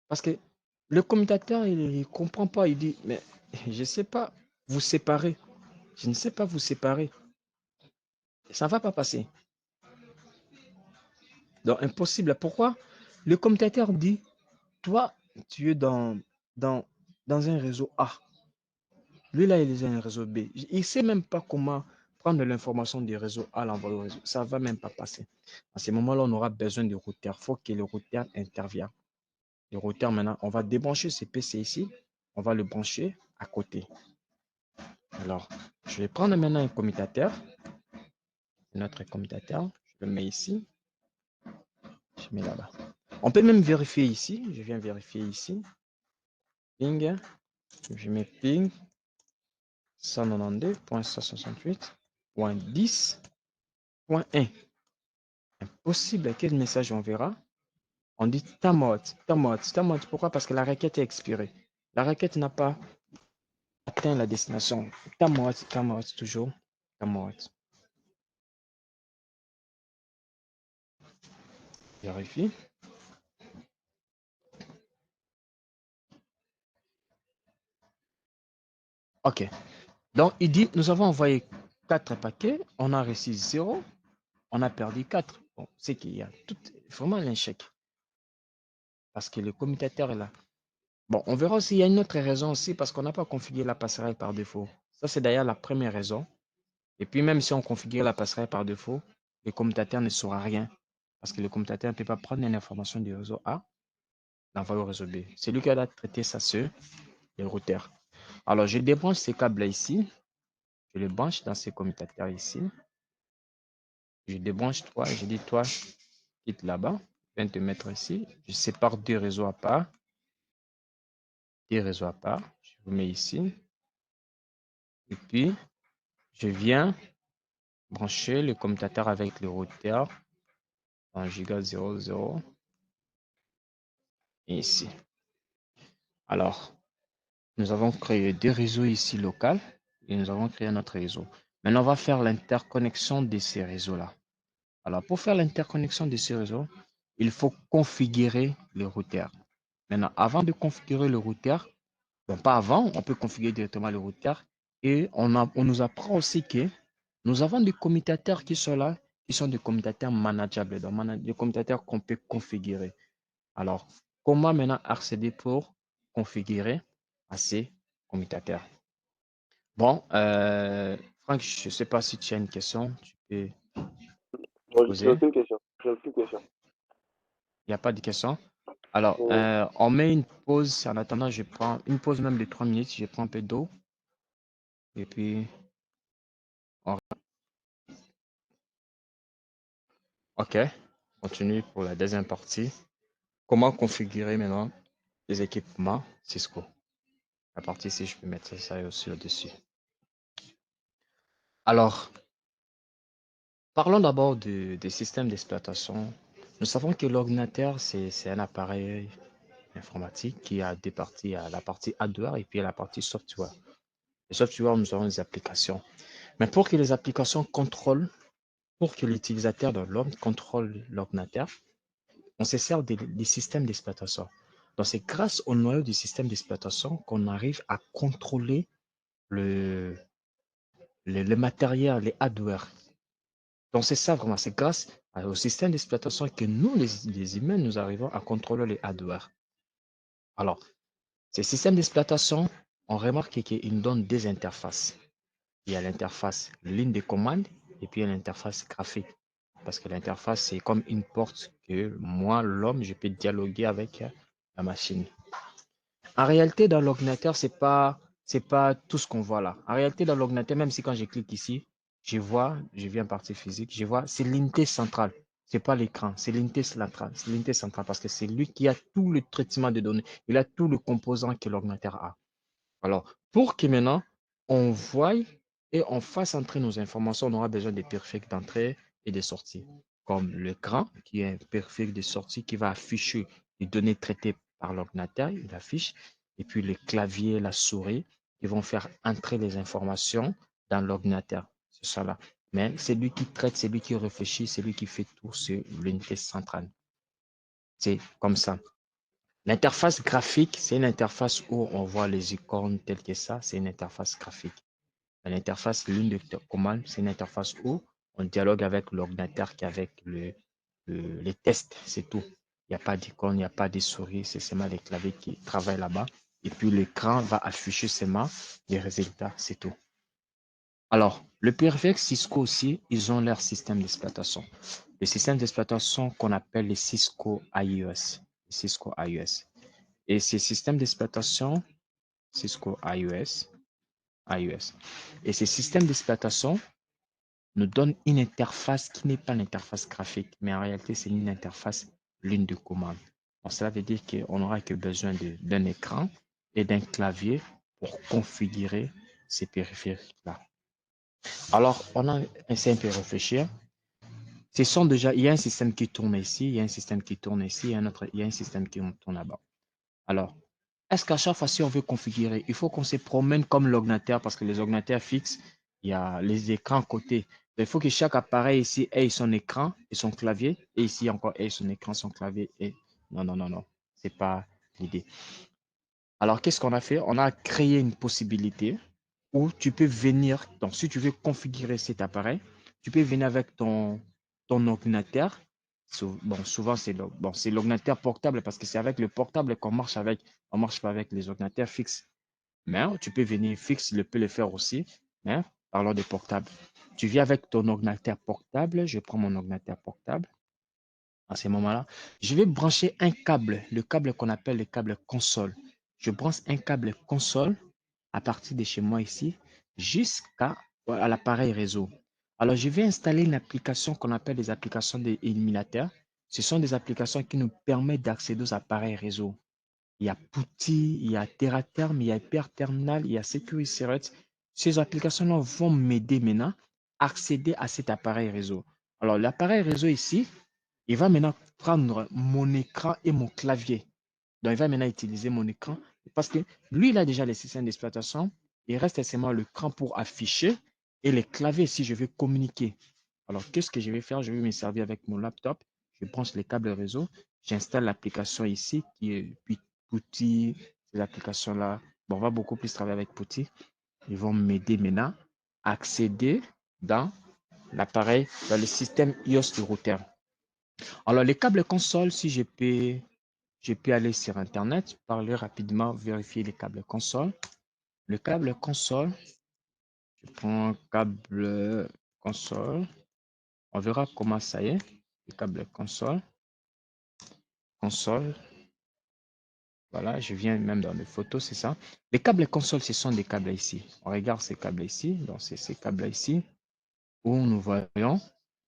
Speaker 1: Parce que le commutateur, il ne comprend pas. Il dit, mais je ne sais pas vous séparer. Je ne sais pas vous séparer. Ça ne va pas passer. Donc, impossible. Pourquoi? Le commutateur dit, toi, tu es dans, dans un réseau A. Lui, là, il est dans un réseau B. Il ne sait même pas comment prendre l'information du réseau A, l'envoyer au réseau. Ça ne va même pas passer. À ce moment-là, on aura besoin de routeur. Il faut que le routeur intervienne. Le routeur, maintenant, on va débrancher ce PC ici. On va le brancher à côté. Alors, je vais prendre maintenant un commutateur. Notre commutateur, je le mets ici. Je mets là-bas. On peut même vérifier ici. Je viens vérifier ici. Ping. Je mets ping 192.168.10.1. Impossible. Quel message on verra? On dit tamot. Pourquoi? Parce que la requête est expirée. La requête n'a pas atteint la destination. Cameroun, toujours. Cameroun. Vérifie. OK. Donc, il dit, nous avons envoyé 4 paquets, on a reçu 0, on a perdu 4. Bon, c'est qu'il y a tout, vraiment un échec. Parce que le commutateur est là. Bon, on verra s'il y a une autre raison aussi, parce qu'on n'a pas configuré la passerelle par défaut. Ça, c'est d'ailleurs la première raison. Et puis, même si on configure la passerelle par défaut, le commutateur ne saura rien. Parce que le commutateur ne peut pas prendre une information du réseau A, l'envoyer au réseau B. C'est lui qui a traité ça sur les routeurs. Alors, je débranche ces câbles-là ici. Je les branche dans ces commutateurs ici. Je débranche toi, je dis toi, quitte là-bas, viens te mettre ici. Je sépare deux réseaux à part. Deux réseaux à part. Je vous mets ici. Et puis, je viens brancher le commutateur avec le routeur en giga 00 et ici. Alors, nous avons créé deux réseaux ici locaux et nous avons créé notre réseau. Maintenant, on va faire l'interconnexion de ces réseaux-là. Alors, pour faire l'interconnexion de ces réseaux, il faut configurer le routeur. Maintenant, avant de configurer le routeur, bon, pas avant, on peut configurer directement le routeur. Et on nous apprend aussi que nous avons des commutateurs qui sont là, qui sont des commutateurs manageables, donc des commutateurs qu'on peut configurer. Alors, comment maintenant accéder pour configurer à ces commutateurs? Bon, Franck, je ne sais pas si tu as une question, tu peux
Speaker 2: Bon, j'ai
Speaker 1: poser.
Speaker 2: aucune question. J'ai aucune question.
Speaker 1: Il n'y a pas de question. Alors,
Speaker 2: Mm.
Speaker 1: on met une pause. En attendant, je prends une pause même de 3 minutes. Je prends un peu d'eau. Et puis, on... OK. Continue pour la deuxième partie. Comment configurer maintenant les équipements Cisco? La partie ici, je peux mettre ça aussi là-dessus. Alors, parlons d'abord des systèmes d'exploitation. Nous savons que l'ordinateur, c'est un appareil informatique qui a deux parties. La partie hardware et puis la partie software. Les software, nous avons des applications. Mais pour que les applications contrôlent, pour que l'utilisateur de l'homme contrôle l'ordinateur, on se sert des systèmes d'exploitation. Donc, c'est grâce au noyau du système d'exploitation qu'on arrive à contrôler le, le matériel, les hardware. Donc, c'est ça vraiment, c'est grâce au système d'exploitation que nous, les humains, nous arrivons à contrôler les hardware. Alors, ces systèmes d'exploitation, on remarque qu'ils nous donnent des interfaces. Il y a l'interface ligne de commande et puis il y a l'interface graphique. Parce que l'interface, c'est comme une porte que moi, l'homme, je peux dialoguer avec la machine. En réalité, dans l'ordinateur, c'est pas tout ce qu'on voit là. En réalité, dans l'ordinateur, même si quand je clique ici, je vois, je viens partie physique, je vois, c'est l'unité centrale. C'est pas l'écran, c'est l'unité centrale. C'est l'unité centrale parce que c'est lui qui a tout le traitement de données. Il a tout le composant que l'ordinateur a. Alors, pour que maintenant, on voie et on fasse entrer nos informations, on aura besoin des périphériques d'entrée et de sortie, comme l'écran, qui est un périphérique de sortie qui va afficher les données traitées par l'ordinateur, il affiche, et puis le clavier, la souris, qui vont faire entrer les informations dans l'ordinateur. C'est ça là. Mais c'est lui qui traite, c'est lui qui réfléchit, c'est lui qui fait tout sur l'unité centrale. C'est comme ça. L'interface graphique, c'est une interface où on voit les icônes telles que ça, c'est une interface graphique. L'interface ligne de commande, c'est une interface où on dialogue avec l'ordinateur qu'avec les tests, c'est tout. Il n'y a pas d'icône, il n'y a pas de souris, c'est seulement les claviers qui travaillent là-bas. Et puis l'écran va afficher seulement les résultats, c'est tout. Alors, le périphérique Cisco aussi, ils ont leur système d'exploitation. Le système d'exploitation qu'on appelle les Cisco IES. Cisco IES. Et ces systèmes d'exploitation, Cisco IES, IES. Et ces systèmes d'exploitation nous donnent une interface qui n'est pas une interface graphique, mais en réalité, c'est une interface ligne de commande. Donc, cela veut dire qu'on n'aura que besoin d'un écran et d'un clavier pour configurer ces périphériques-là. Alors, on a essayé un peu de réfléchir. Ce sont déjà, il y a un système qui tourne ici, il y a un système qui tourne ici, il y a un système qui tourne là-bas. Alors, est-ce qu'à chaque fois, si on veut configurer, il faut qu'on se promène comme l'ordinateur, parce que les ordinateurs fixes, il y a les écrans à côté. Il faut que chaque appareil ici ait son écran et son clavier, et ici encore ait son écran, son clavier. Et non, non, non, non, c'est pas l'idée. Alors, qu'est-ce qu'on a fait? On a créé une possibilité où tu peux venir, donc si tu veux configurer cet appareil, tu peux venir avec ton ordinateur. Bon, souvent, c'est l'ordinateur portable parce que c'est avec le portable qu'on marche avec. On ne marche pas avec les ordinateurs fixes. Mais tu peux venir fixe, tu peux le faire aussi. Mais parlons de portable. Tu viens avec ton ordinateur portable. Je prends mon ordinateur portable. À ce moment-là, je vais brancher un câble, le câble qu'on appelle le câble console. Je branche un câble console à partir de chez moi ici jusqu'à l'appareil réseau. Alors, je vais installer une application qu'on appelle des applications d'éliminateurs. Ce sont des applications qui nous permettent d'accéder aux appareils réseau. Il y a Putty, il y a TerraTerm, il y a HyperTerminal, il y a Security. Ces applications-là vont m'aider maintenant à accéder à cet appareil réseau. Alors, l'appareil réseau ici, il va maintenant prendre mon écran et mon clavier. Donc, il va maintenant utiliser mon écran parce que lui, il a déjà les systèmes d'exploitation. Il reste seulement l'écran pour afficher et les claviers si je veux communiquer. Alors, qu'est-ce que je vais faire? Je vais me servir avec mon laptop. Je branche les câbles réseau. J'installe l'application ici qui est Putty. Ces applications-là, bon, on va beaucoup plus travailler avec Putty. Ils vont m'aider maintenant à accéder dans l'appareil, dans le système iOS du routeur. Alors, les câbles console, si je peux aller sur Internet, parler rapidement, vérifier les câbles console. Le câble console, je prends un câble console. On verra comment ça y est. Le câble console. Console. Voilà, je viens même dans les photos, c'est ça. Les câbles console, ce sont des câbles ici. On regarde ces câbles ici. Donc, c'est ces câbles ici où nous voyons,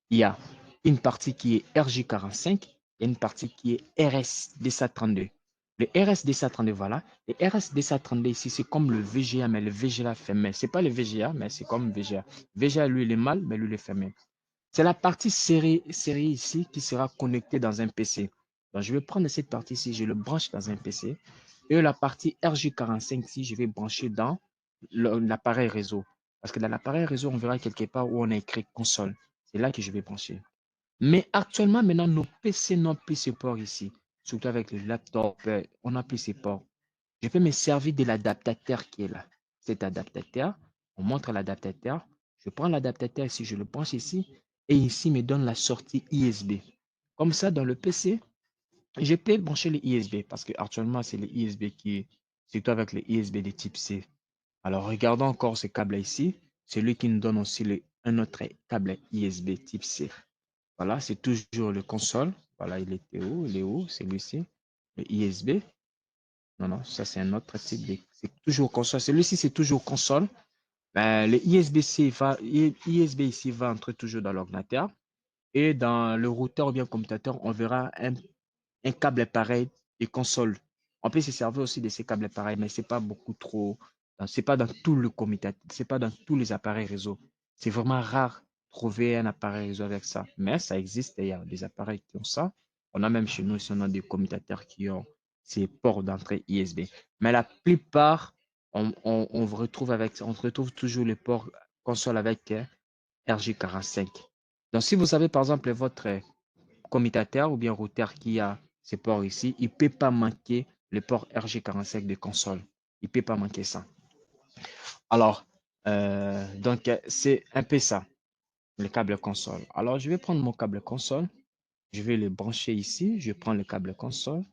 Speaker 1: il y a une partie qui est RJ45 et une partie qui est RS232. Le RS232, voilà. Le RS232 ici, c'est comme le VGA, mais le VGA fermé. Ce n'est pas le VGA, mais c'est comme VGA. VGA, lui, il est mâle, mais lui, il est fermé. C'est la partie série ici qui sera connectée dans un PC. Donc, je vais prendre cette partie-ci, je le branche dans un PC. Et la partie RJ45 ici, je vais brancher dans l'appareil réseau. Parce que dans l'appareil réseau, on verra quelque part où on a écrit console. C'est là que je vais brancher. Mais actuellement, maintenant, nos PC n'ont plus ce port ici. Surtout avec le laptop, on n'a plus ces ports. Je peux me servir de l'adaptateur qui est là. Cet adaptateur, on montre l'adaptateur. Je prends l'adaptateur ici, je le branche ici. Et ici, me donne la sortie USB. Comme ça, dans le PC, je peux brancher les USB parce que actuellement, c'est les USB qui est, surtout avec les USB de type C. Alors, regardons encore ce câble ici. C'est lui qui nous donne aussi un autre câble USB type C. Voilà, c'est toujours le console. Voilà, il était où? Il est où? C'est lui-ci. Le USB. Non, non, ça c'est un autre type de. C'est toujours console. Celui-ci, c'est toujours console. Le ISB-C ISB ici va entrer toujours dans l'ordinateur. Et dans le routeur ou bien commutateur, on verra un câble pareil et console. On peut se servir aussi de ces câbles pareils, mais c'est pas beaucoup trop. C'est pas dans tout le commutateur, c'est pas dans tous les appareils réseau. C'est vraiment rare de trouver un appareil réseau avec ça. Mais ça existe et il y a des appareils qui ont ça. On a même chez nous, on a des commutateurs qui ont ces ports d'entrée ISB. Mais la plupart, on retrouve toujours les ports console avec RJ45. Donc, si vous avez par exemple votre commutateur ou bien routeur qui a ces ports ici, il ne peut pas manquer le port RJ45 de console. Il ne peut pas manquer ça. Alors, donc, c'est un peu ça, le câble console. Alors, je vais prendre mon câble console. Je vais le brancher ici. Je prends le câble console.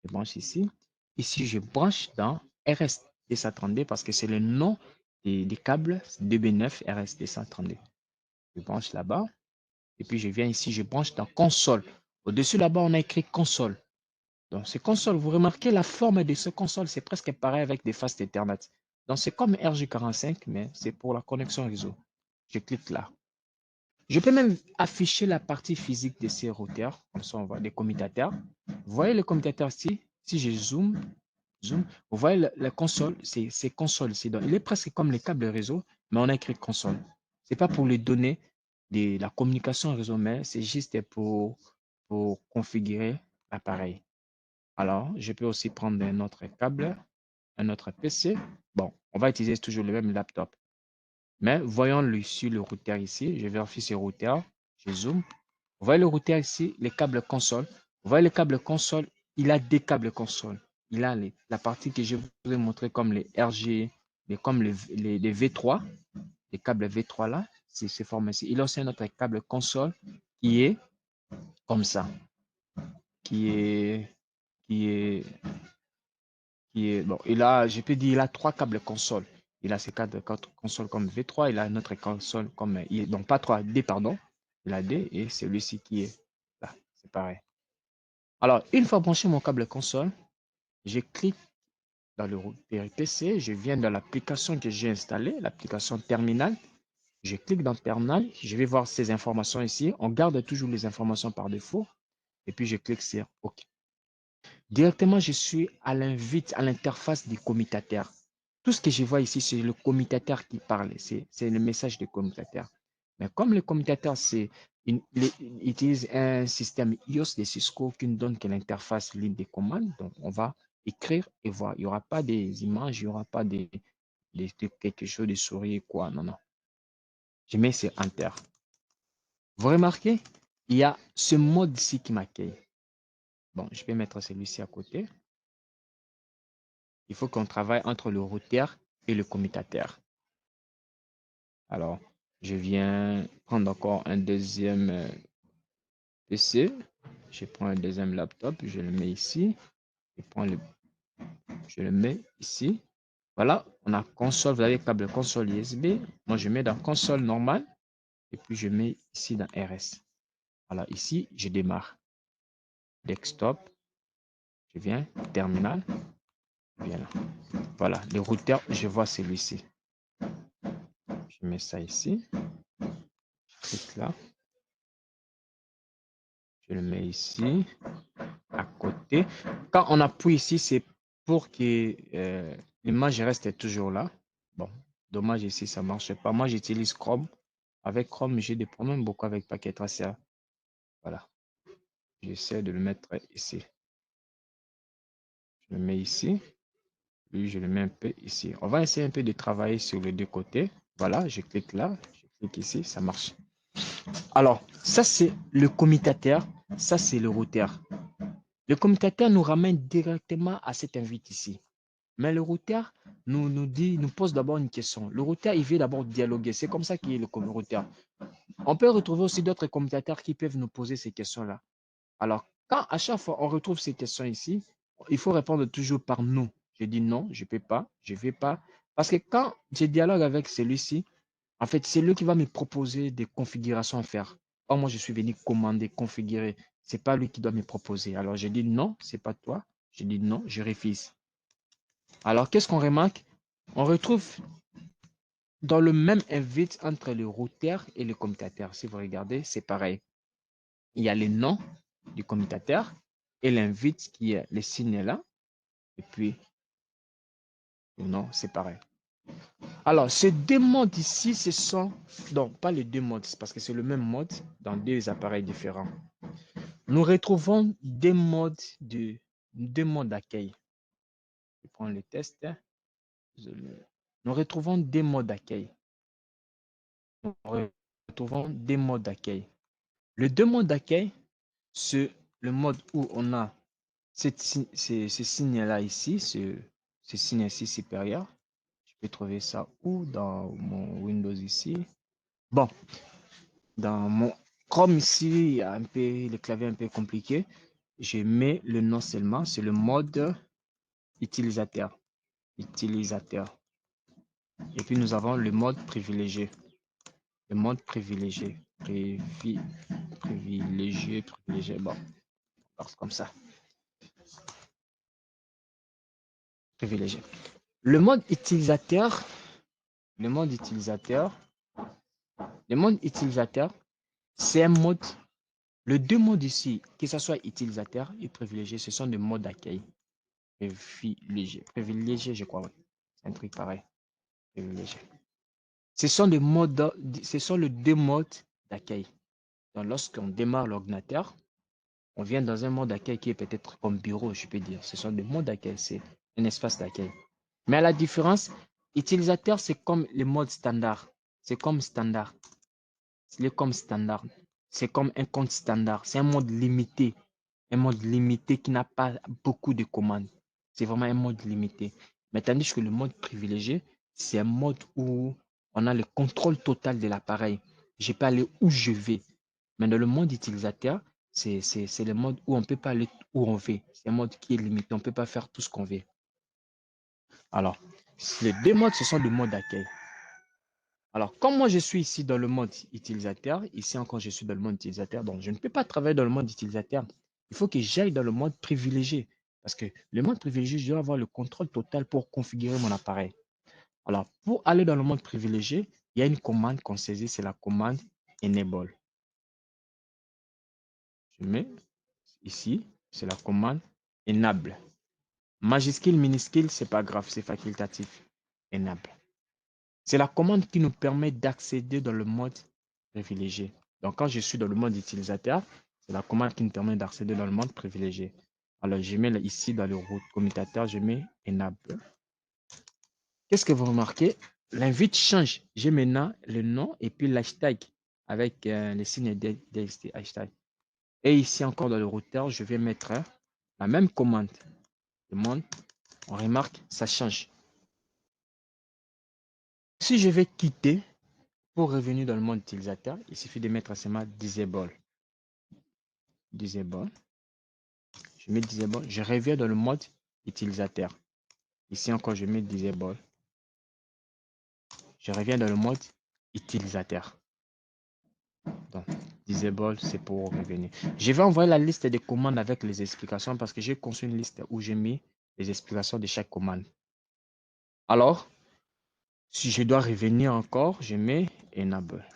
Speaker 1: Je branche ici. Ici, je branche dans RS232 parce que c'est le nom des câbles DB9 RS232. Je branche là-bas. Et puis, je viens ici, je branche dans console. Au-dessus, là-bas, on a écrit console. Donc, ces consoles, vous remarquez la forme de ce console, c'est presque pareil avec des faces Ethernet. Donc, c'est comme RJ45, mais c'est pour la connexion réseau. Je clique là. Je peux même afficher la partie physique de ces routeurs. Comme ça, on voit des commutateurs. Vous voyez le commutateur ici? Si je zoom, vous voyez la console, c'est console. Il est presque comme les câbles réseau, mais on a écrit console. Ce n'est pas pour les données de la communication réseau, mais c'est juste pour configurer l'appareil. Alors, je peux aussi prendre un autre câble, un autre PC. Bon, on va utiliser toujours le même laptop. Mais voyons-le sur le routeur ici. Je vérifie ce routeur. Je zoome. Vous voyez le routeur ici, les câbles console. Vous voyez le câble console, il a des câbles console. Il a la partie que je vous ai montré comme les RG, comme les V3, les câbles V3 là, c'est formé ici. Il a aussi un autre câble console qui est comme ça, qui est, qui est, bon, je peux dire, il a trois câbles console. Il a ses câbles console comme V3, il a notre console comme, donc pas 3D, pardon. Il a D et celui-ci qui est là, c'est pareil. Alors, une fois branché mon câble console, je clique dans le routeur PC, je viens dans l'application que j'ai installée, l'application Terminal. Je clique dans Terminal, je vais voir ces informations ici. On garde toujours les informations par défaut. Et puis, je clique sur OK. Directement, je suis à l'invite, à l'interface du commutateur. Tout ce que je vois ici, c'est le commutateur qui parle. C'est le message du commutateur. Mais comme le commutateur, il utilise un système iOS de Cisco qui ne donne que l'interface ligne de commande, donc on va écrire et voir. Il n'y aura pas des images, il n'y aura pas de quelque chose de souris, quoi. Non, non. Je mets c'est Enter. Vous remarquez, il y a ce mode ici qui m'accueille. Bon, je vais mettre celui-ci à côté. Il faut qu'on travaille entre le routeur et le commutateur. Alors, je viens prendre encore un deuxième PC. Je prends un deuxième laptop, je le mets ici. Je le mets ici. Voilà, on a console, vous avez le câble console USB. Moi, je mets dans console normale. Et puis, je mets ici dans RS. Voilà, ici, je démarre. Desktop, je viens, terminal, je viens là. Voilà, le routeur, je vois celui-ci. Je mets ça ici. Je clique là. Je le mets ici, à côté. Quand on appuie ici, c'est pour que l'image reste toujours là. Bon, dommage ici, ça ne marche pas. Moi, j'utilise Chrome. Avec Chrome, j'ai des problèmes beaucoup avec Packet Tracer. Voilà. J'essaie de le mettre ici. Je le mets ici. Puis je le mets un peu ici. On va essayer un peu de travailler sur les deux côtés. Voilà, je clique là. Je clique ici, ça marche. Alors, ça, c'est le commutateur. Ça, c'est le routeur. Le commutateur nous ramène directement à cette invite ici. Mais le routeur nous pose d'abord une question. Le routeur, il veut d'abord dialoguer. C'est comme ça qu'il est le routeur. On peut retrouver aussi d'autres commutateurs qui peuvent nous poser ces questions-là. Alors, quand à chaque fois on retrouve ces questions ici, il faut répondre toujours par non. Je dis non, je ne peux pas, je ne vais pas. Parce que quand je dialogue avec celui-ci, en fait, c'est lui qui va me proposer des configurations à faire. Or, moi, je suis venu commander, configurer. Ce n'est pas lui qui doit me proposer. Alors, je dis non, ce n'est pas toi. Je dis non, je refuse. Alors, qu'est-ce qu'on remarque? On retrouve dans le même invite entre le routeur et le commutateur. Si vous regardez, c'est pareil. Il y a le nom du commutateur et l'invite qui est le signe là. Et puis, le nom, c'est pareil. Alors, ces deux modes ici, ce sont, donc pas les deux modes, parce que c'est le même mode dans deux appareils différents. Nous retrouvons deux modes d'accueil. Je prends le test. Nous retrouvons deux modes d'accueil. Nous retrouvons des modes d'accueil. Le deux modes d'accueil, c'est le mode où on a ce signe-là ici, ce signe ici supérieur. Je peux trouver ça où dans mon Windows ici. Bon, dans mon Chrome ici, il y a un peu, le clavier un peu compliqué. Je mets le nom seulement, c'est le mode utilisateur. Utilisateur. Et puis nous avons le mode privilégié. Le mode privilégié. Privilégié. Bon, parce comme ça. Privilégié. Le mode utilisateur, le mode utilisateur, le mode utilisateur, c'est un mode. Les deux modes ici, que ce soit utilisateur et privilégié, ce sont des modes d'accueil. Privilégié, je crois. C'est un truc pareil. Privilégié. Ce sont les deux modes d'accueil. Donc, lorsqu'on démarre l'ordinateur, On vient dans un mode d'accueil qui est peut-être comme bureau, je peux dire. Ce sont des modes d'accueil, c'est un espace d'accueil. Mais à la différence, utilisateur, c'est comme le mode standard. C'est comme standard. C'est comme standard. C'est comme un compte standard. C'est un mode limité. Un mode limité qui n'a pas beaucoup de commandes. C'est vraiment un mode limité. Mais tandis que le mode privilégié, c'est un mode où on a le contrôle total de l'appareil. Je peux aller où je vais. Mais dans le mode utilisateur, c'est le mode où on ne peut pas aller où on veut. C'est un mode qui est limité. On ne peut pas faire tout ce qu'on veut. Alors, les deux modes, ce sont des modes d'accueil. Alors, comme moi, je suis ici dans le mode utilisateur, ici encore, je suis dans le mode utilisateur, donc je ne peux pas travailler dans le mode utilisateur. Il faut que j'aille dans le mode privilégié. Parce que le mode privilégié, je dois avoir le contrôle total pour configurer mon appareil. Alors, pour aller dans le mode privilégié, il y a une commande qu'on saisit, c'est la commande enable. Je mets ici, c'est la commande enable. Majuscule, minuscule, c'est pas grave, c'est facultatif. Enable. C'est la commande qui nous permet d'accéder dans le mode privilégié. Donc, quand je suis dans le mode utilisateur, c'est la commande qui me permet d'accéder dans le mode privilégié. Alors, je mets ici dans le route commutateur, je mets enable. Qu'est-ce que vous remarquez? L'invite change. J'ai maintenant le nom et puis l'hashtag avec les signes DST hashtag. Et ici encore dans le routeur, je vais mettre la même commande. On remarque, ça change. Si je vais quitter pour revenir dans le mode utilisateur, il suffit de mettre seulement disable. Disable. Je mets disable. Je reviens dans le mode utilisateur. Ici encore, je mets disable. Je reviens dans le mode utilisateur. Donc, disable, c'est pour revenir. Je vais envoyer la liste des commandes avec les explications parce que j'ai conçu une liste où j'ai mis les explications de chaque commande. Alors, si je dois revenir encore, je mets enable.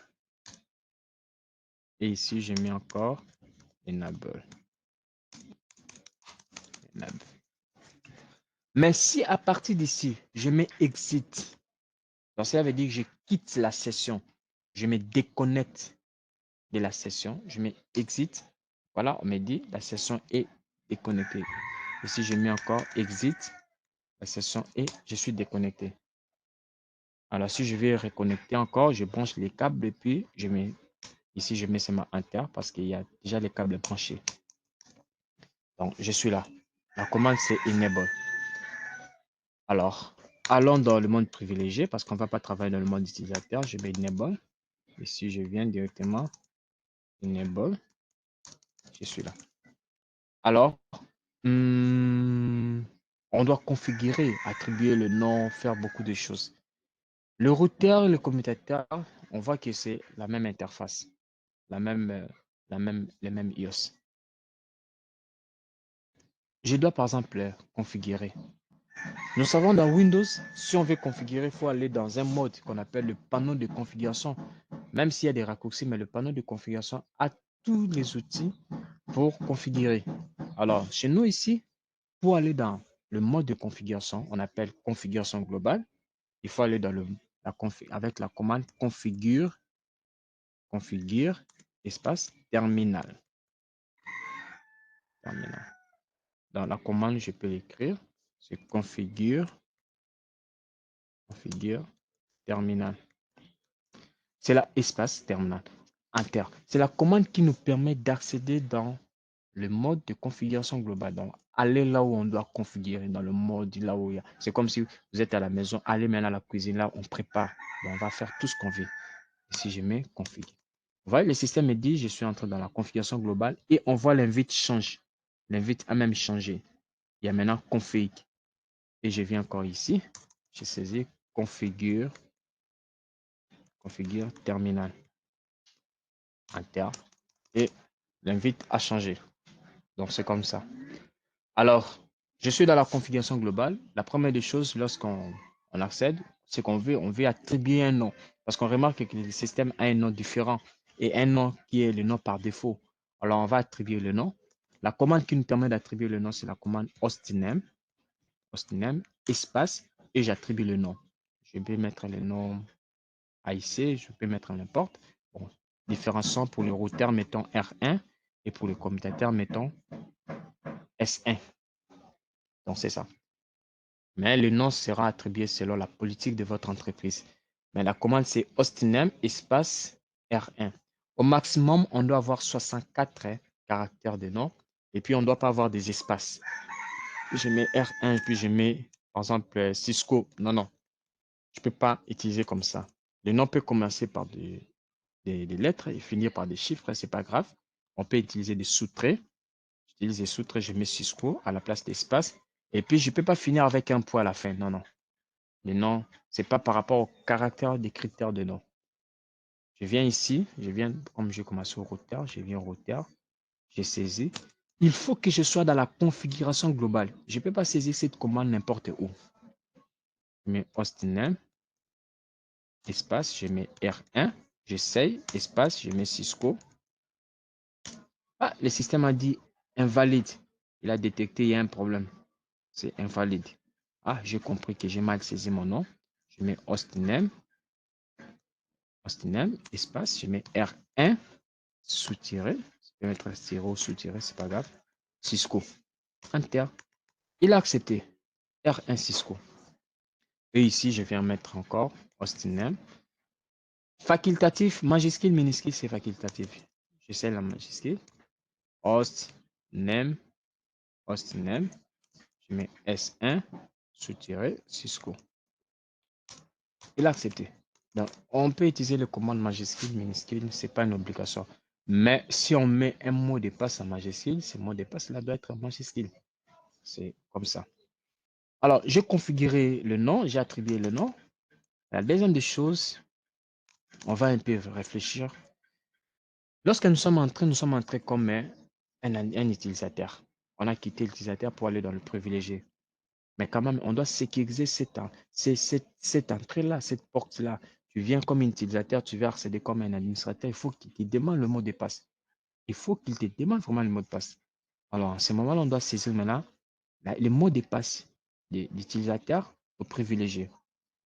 Speaker 1: Et ici, je mets encore enable. Enable. Mais si à partir d'ici, je mets exit, donc cela veut dire que je quitte la session, je me déconnecte de la session, je mets exit. Voilà, on me dit la session est déconnectée. Ici, je mets encore exit, la session est, je suis déconnecté. Alors, si je vais reconnecter encore, je branche les câbles et puis je mets, ici, je mets seulement Enter parce qu'il y a déjà les câbles branchés. Donc, je suis là. La commande, c'est enable. Alors, allons dans le mode privilégié parce qu'on ne va pas travailler dans le mode utilisateur. Je mets enable. Ici, je viens directement enable. Je suis là. Alors, on doit configurer, attribuer le nom, faire beaucoup de choses. Le routeur et le commutateur, on voit que c'est la même interface, les mêmes iOS. Je dois par exemple configurer. Nous savons dans Windows, si on veut configurer, il faut aller dans un mode qu'on appelle le panneau de configuration. Même s'il y a des raccourcis, mais le panneau de configuration a tous les outils pour configurer. Alors, chez nous ici, pour aller dans le mode de configuration, on appelle configuration globale. Il faut aller dans avec la commande configure, espace terminal. Dans la commande, je peux l'écrire. C'est configure terminal. C'est là espace terminal. Enter. C'est la commande qui nous permet d'accéder dans le mode de configuration globale. Donc, aller là où on doit configurer, dans le mode là où il y a. C'est comme si vous êtes à la maison, allez maintenant à la cuisine, là, on prépare. Donc, on va faire tout ce qu'on veut. Ici, je mets config. Vous voyez, le système me dit, je suis entré dans la configuration globale et on voit l'invite change. L'invite a même changé. Il y a maintenant config. Et je viens encore ici. Je saisis configure terminal. Enter. Et l'invite a changé. Donc, c'est comme ça. Alors, je suis dans la configuration globale. La première des choses, lorsqu'on accède, c'est qu'on veut attribuer un nom. Parce qu'on remarque que le système a un nom différent et un nom qui est le nom par défaut. Alors, on va attribuer le nom. La commande qui nous permet d'attribuer le nom, c'est la commande hostname, espace, et j'attribue le nom. Je vais mettre le nom AIC, je peux mettre n'importe. Bon, différents sons pour le routeur, mettons R1. Et pour le commutateur, mettons S1. Donc, c'est ça. Mais le nom sera attribué selon la politique de votre entreprise. Mais la commande, c'est hostname espace R1. Au maximum, on doit avoir 64 caractères de nom. Et puis, on ne doit pas avoir des espaces. Je mets R1 et puis je mets, par exemple, Cisco. Non, non. Je ne peux pas utiliser comme ça. Le nom peut commencer par des lettres et finir par des chiffres. Ce n'est pas grave. On peut utiliser des sous-traits. J'utilise des sous-traits. Je mets Cisco à la place d'espace. Et puis, je ne peux pas finir avec un point à la fin. Non, non. Le nom, ce n'est pas par rapport au caractère des critères de nom. Je viens ici, comme j'ai commencé au routeur, je viens au routeur, j'ai saisi. Il faut que je sois dans la configuration globale. Je ne peux pas saisir cette commande n'importe où. Je mets hostname, espace, je mets R1, j'essaye, espace, je mets Cisco. Ah, le système a dit invalide. Il a détecté, il y a un problème. C'est invalide. Ah, j'ai compris que j'ai mal saisi mon nom. Je mets hostname, espace, je mets R1, sous-tiré. Je peux mettre stéréo sous-tiré, c'est pas grave. Cisco. Enter. Il a accepté. R1 Cisco. Et ici, je viens mettre encore hostname. Facultatif, majuscule, minuscule, c'est facultatif. J'essaie la majuscule. Hostname. Hostname. Je mets S1 sous-tiré Cisco. Il a accepté. Donc, on peut utiliser le commande majuscule, minuscule, ce n'est pas une obligation. Mais si on met un mot de passe en majuscule, ce mot de passe là doit être en majuscule. C'est comme ça. Alors, j'ai configuré le nom, j'ai attribué le nom. La deuxième des choses, on va un peu réfléchir. Lorsque nous sommes entrés comme un utilisateur. On a quitté l'utilisateur pour aller dans le privilégié. Mais quand même, on doit sécuriser cette entrée-là, cette porte-là. Tu viens comme un utilisateur, tu veux accéder comme un administrateur, il faut qu'il te demande le mot de passe. Il faut qu'il te demande vraiment le mot de passe. Alors, à ce moment-là, on doit saisir maintenant le mot de passe de l'utilisateur au privilégié.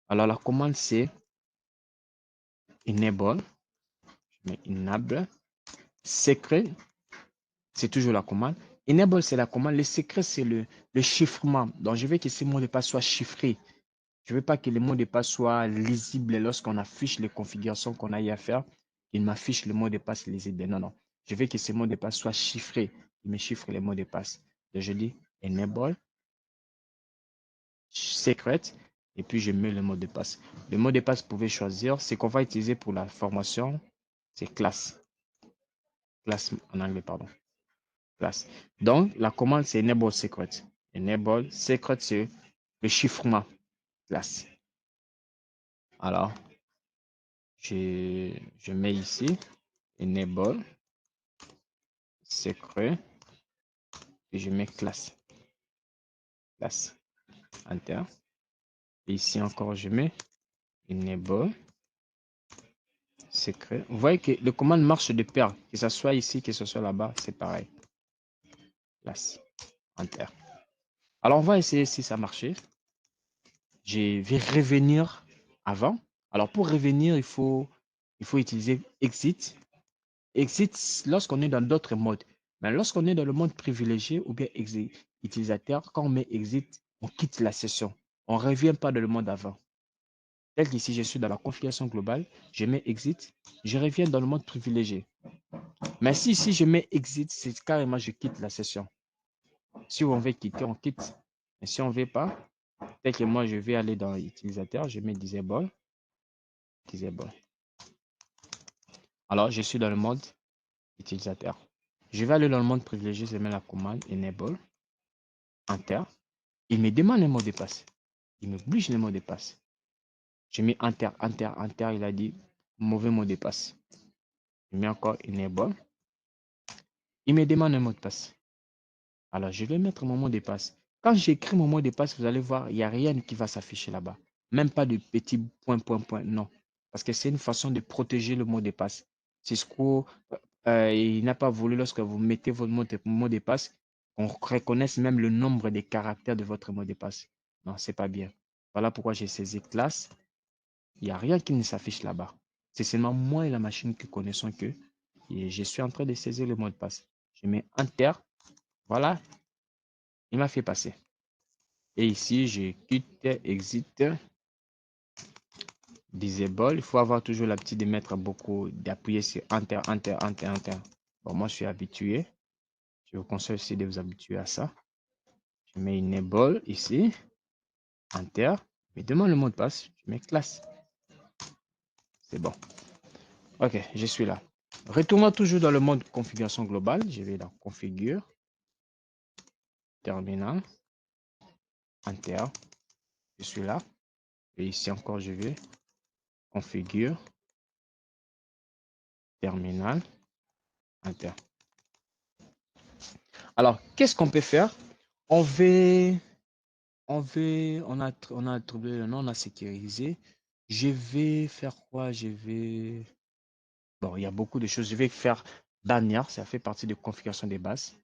Speaker 1: Alors, la commande, c'est enable. Je mets enable. Secret, c'est toujours la commande. Enable, c'est la commande. Le secret, c'est le chiffrement. Donc, je veux que ce mot de passe soit chiffré. Je ne veux pas que le mot de passe soit lisible lorsqu'on affiche les configurations qu'on a eu à faire. Il m'affiche le mot de passe lisible. Non, non. Je veux que ce mot de passe soit chiffré. Il me chiffre les mots de passe. Donc, je dis enable, secret, et puis je mets le mot de passe. Le mot de passe, vous pouvez choisir. Ce qu'on va utiliser pour la formation, c'est classe. Classe en anglais, pardon. Classe. Donc, la commande, c'est enable secret. Enable secret, c'est le chiffrement. Classe. Alors, je mets ici enable secret et je mets classe. Classe. Enter. Et ici encore, je mets enable secret. Vous voyez que le commande marche de pair. Que ce soit ici, que ce soit là-bas, c'est pareil. Classe. Enter. Alors, on va essayer si ça marchait. Je vais revenir avant. Alors, pour revenir, il faut utiliser exit. Exit lorsqu'on est dans d'autres modes. Mais lorsqu'on est dans le mode privilégié ou bien utilisateur, quand on met exit, on quitte la session. On ne revient pas dans le mode avant. Tel qu'ici, je suis dans la configuration globale, je mets exit, je reviens dans le mode privilégié. Mais si ici, je mets exit, c'est carrément je quitte la session. Si on veut quitter, on quitte. Mais si on ne veut pas, tel que moi, je vais aller dans utilisateur, je mets disable. Disable. Alors, je suis dans le mode utilisateur. Je vais aller dans le mode privilégié, je mets la commande enable, enter. Il me demande un mot de passe. Il m'oblige le mot de passe. Je mets enter, enter, enter. Il a dit mauvais mot de passe. Je mets encore enable. Il me demande un mot de passe. Alors, je vais mettre mon mot de passe. Quand j'écris mon mot de passe, vous allez voir, il n'y a rien qui va s'afficher là-bas. Même pas de petits points, points, points. Non. Parce que c'est une façon de protéger le mot de passe. Cisco, il n'a pas voulu, lorsque vous mettez votre mot de passe, qu'on reconnaisse même le nombre de caractères de votre mot de passe. Non, c'est pas bien. Voilà pourquoi j'ai saisi classe. Il n'y a rien qui ne s'affiche là-bas. C'est seulement moi et la machine qui connaissons que je suis en train de saisir le mot de passe. Je mets Enter. Voilà, il m'a fait passer. Et ici, je quitte, exit, disable. Il faut avoir toujours l'habitude de mettre beaucoup, d'appuyer sur Enter, Enter, Enter, Enter. Bon, moi, je suis habitué. Je vous conseille aussi de vous habituer à ça. Je mets Enable ici, Enter. Mais demande le mot de passe. Je mets classe. C'est bon. OK, je suis là. Retournons toujours dans le mode configuration globale. Je vais dans Configure, Terminal, Enter. Je suis là. Et ici encore, je vais Configure, Terminal, Enter. Alors, qu'est-ce qu'on peut faire? On a trouvé le nom, on a sécurisé. Je vais faire quoi? Bon, il y a beaucoup de choses. Je vais faire bannière, ça fait partie de configuration des bases.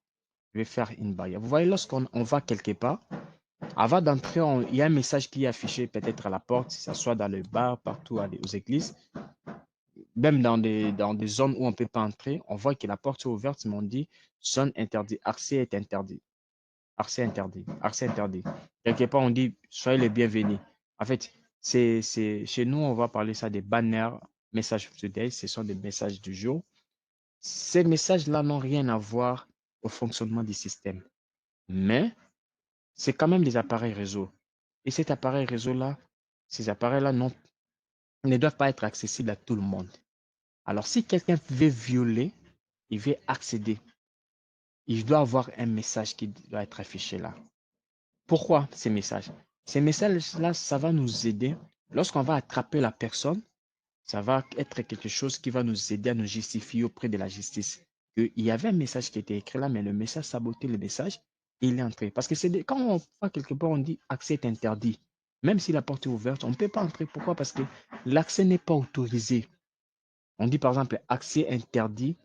Speaker 1: Je vais faire une barrière. Vous voyez, lorsqu'on va quelque part, avant d'entrer, il y a un message qui est affiché peut-être à la porte, que ce soit dans le bar, partout aux églises, même dans des zones où on ne peut pas entrer, on voit que la porte est ouverte, mais on dit zone interdite, accès est interdit. Accès interdit, accès interdit. Quelque part, on dit soyez les bienvenus. En fait, chez nous, on va parler ça des banners, messages of the day, ce sont des messages du jour. Ces messages-là n'ont rien à voir au fonctionnement du système. Mais c'est quand même des appareils réseau. Et cet appareil réseau-là, ces appareils-là ne doivent pas être accessibles à tout le monde. Alors, si quelqu'un veut violer, il veut accéder, il doit avoir un message qui doit être affiché là. Pourquoi ces messages? Ces messages-là, ça va nous aider. Lorsqu'on va attraper la personne, ça va être quelque chose qui va nous aider à nous justifier auprès de la justice. Il y avait un message qui était écrit là, mais le message sabotait le message et il est entré. Parce que quand on va quelque part, on dit accès est interdit. Même si la porte est ouverte, on ne peut pas entrer. Pourquoi? Parce que l'accès n'est pas autorisé. On dit par exemple accès interdit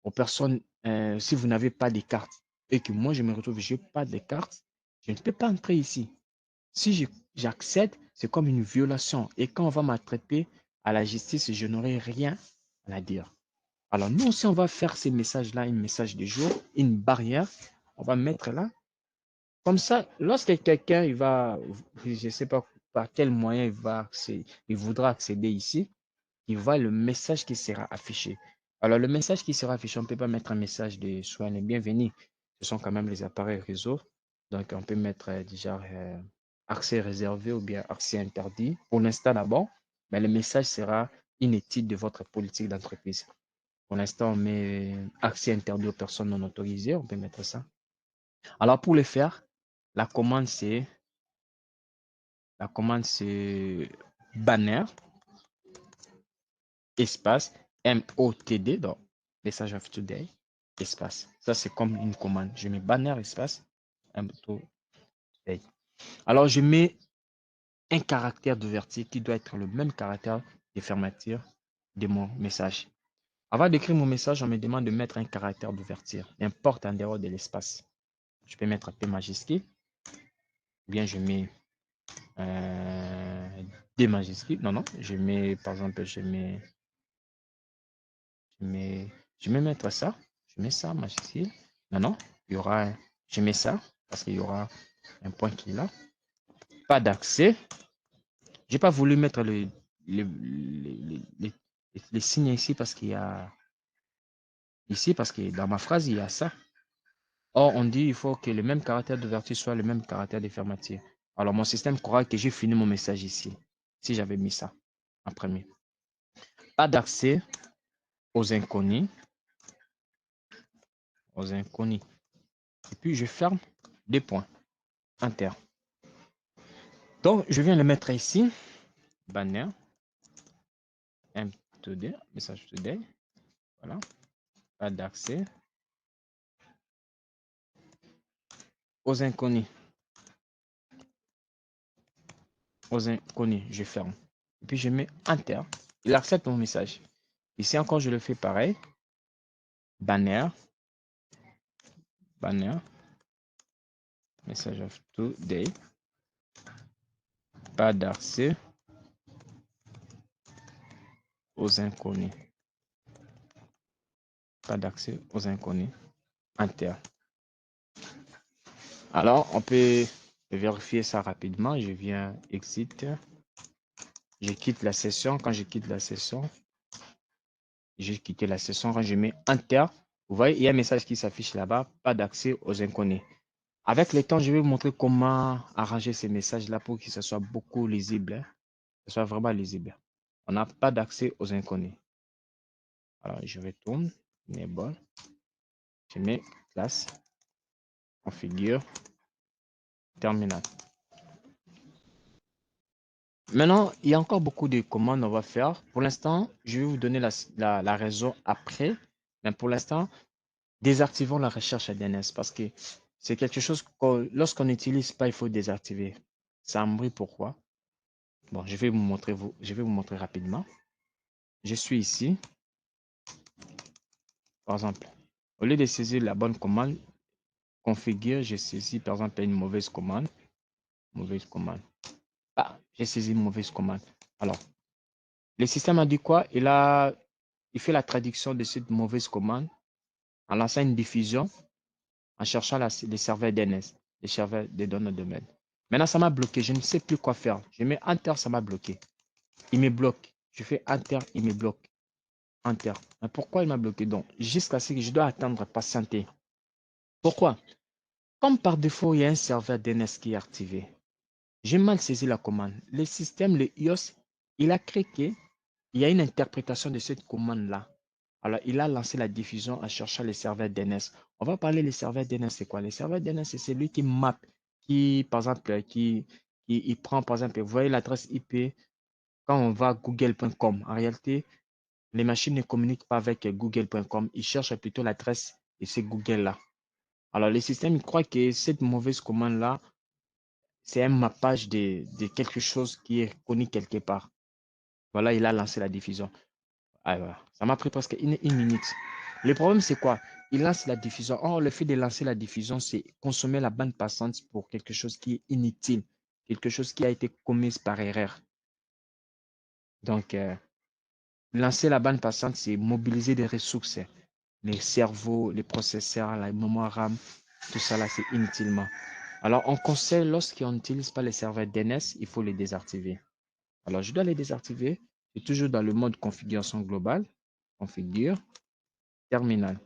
Speaker 1: aux personnes si vous n'avez pas de carte. Et que moi, je me retrouve, je n'ai pas de carte, je ne peux pas entrer ici. Si j'accède, c'est comme une violation. Et quand on va m'attraper à la justice, je n'aurai rien à dire. Alors, nous aussi, on va faire ces messages-là, un message du jour, une barrière. On va mettre là. Comme ça, lorsque quelqu'un, je ne sais pas par quel moyen il voudra accéder ici, il voit le message qui sera affiché. Alors, le message qui sera affiché, on ne peut pas mettre un message de soins les bienvenus. Ce sont quand même les appareils réseau. Donc, on peut mettre déjà accès réservé ou bien accès interdit. Pour l'instant, d'abord, mais le message sera une étude de votre politique d'entreprise. Pour l'instant, on met accès interdit aux personnes non autorisées. On peut mettre ça. Alors, pour le faire, la commande, c'est banner, espace, MOTD, donc message of today, espace. Ça, c'est comme une commande. Je mets banner, espace, MOTD. Alors, je mets un caractère d'ouverture qui doit être le même caractère de fermeture de mon message. Avant d'écrire mon message, on me demande de mettre un caractère d'ouverture, n'importe en dehors de l'espace. Je peux mettre P majuscule, ou bien je mets D majuscule. Non, je mets, par exemple, je vais mettre ça. Je mets ça majuscule. Non, il y aura, je mets ça, parce qu'il y aura un point qui est là. Pas d'accès. J'ai pas voulu mettre les signes ici parce qu'il y a ici parce que dans ma phrase il y a ça. Or on dit il faut que le même caractère d'ouverture soit le même caractère de fermeture. Alors mon système croit que j'ai fini mon message ici. Si j'avais mis ça en premier. Pas d'accès aux inconnus. Aux inconnus. Et puis je ferme des points. Enter. Donc je viens le mettre ici. Banner. M2D. Message today. Voilà. Pas d'accès aux inconnus. Aux inconnus, je ferme. Et puis je mets Enter. Il accepte mon message. Ici encore, je le fais pareil. Banner. Banner. Message of today. Pas d'accès aux inconnus. Pas d'accès aux inconnus. Enter. Alors, on peut vérifier ça rapidement. Je viens exit. Je quitte la session. Quand je quitte la session, j'ai quitté la session. Quand je mets Enter, vous voyez, il y a un message qui s'affiche là-bas. Pas d'accès aux inconnus. Avec le temps, je vais vous montrer comment arranger ces messages-là pour que ce soit beaucoup lisible. Que ce soit vraiment lisible. On n'a pas d'accès aux inconnus. Alors, je retourne. Enable. Je mets classe. Configure. Terminal. Maintenant, il y a encore beaucoup de commandes on va faire. Pour l'instant, je vais vous donner la raison après. Mais pour l'instant, désactivons la recherche à DNS parce que c'est quelque chose que lorsqu'on n'utilise pas, il faut désactiver. Ça me brille pourquoi. Bon, je vais vous montrer rapidement. Je suis ici. Par exemple, au lieu de saisir la bonne commande, configure, j'ai saisi par exemple une mauvaise commande. Mauvaise commande. Ah, j'ai saisi une mauvaise commande. Alors, le système a dit quoi? Il fait la traduction de cette mauvaise commande en lançant une diffusion, en cherchant les serveurs DNS, les serveurs des données de domaine. Maintenant, ça m'a bloqué. Je ne sais plus quoi faire. Je mets Enter, ça m'a bloqué. Il me bloque. Je fais Enter, il me bloque. Enter. Mais pourquoi il m'a bloqué? Donc, jusqu'à ce que je dois attendre, patienter. Pourquoi? Comme par défaut, il y a un serveur DNS qui est activé. J'ai mal saisi la commande. Le système, le iOS, il a créé qu'il y a une interprétation de cette commande-là. Alors, il a lancé la diffusion en cherchant les serveurs DNS. On va parler des serveurs DNS, c'est quoi? Les serveurs DNS, c'est celui qui map, qui, par exemple, il prend, par exemple, vous voyez l'adresse IP quand on va à google.com. En réalité, les machines ne communiquent pas avec google.com. Ils cherchent plutôt l'adresse de ces Google-là. Alors, le système, il croit que cette mauvaise commande-là, c'est un mappage de quelque chose qui est connu quelque part. Voilà, il a lancé la diffusion. Ah, voilà. Ça m'a pris presque une minute. Le problème, c'est quoi? Il lance la diffusion. Or, le fait de lancer la diffusion, c'est consommer la bande passante pour quelque chose qui est inutile, quelque chose qui a été commis par erreur. Donc, lancer la bande passante, c'est mobiliser des ressources. Les cerveaux, les processeurs, la mémoire RAM, tout ça là, c'est inutilement. Alors, on conseille, lorsqu'on n'utilise pas les serveurs DNS, il faut les désactiver. Alors, je dois les désactiver. C'est toujours dans le mode configuration globale. Configure, terminal.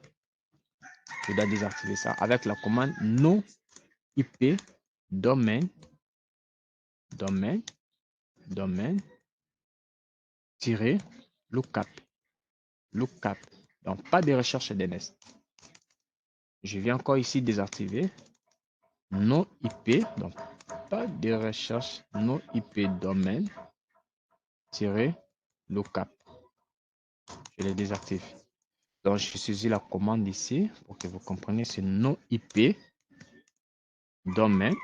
Speaker 1: Je dois désactiver ça avec la commande no IP domaine, domaine, domaine, tirer, lookup. Lookup. Donc, pas de recherche DNS. Je viens encore ici désactiver. No IP, donc pas de recherche, no IP domaine, tirer, lookup. Je les désactive. Donc, je saisis la commande ici pour que vous compreniez, c'est no IP domaine,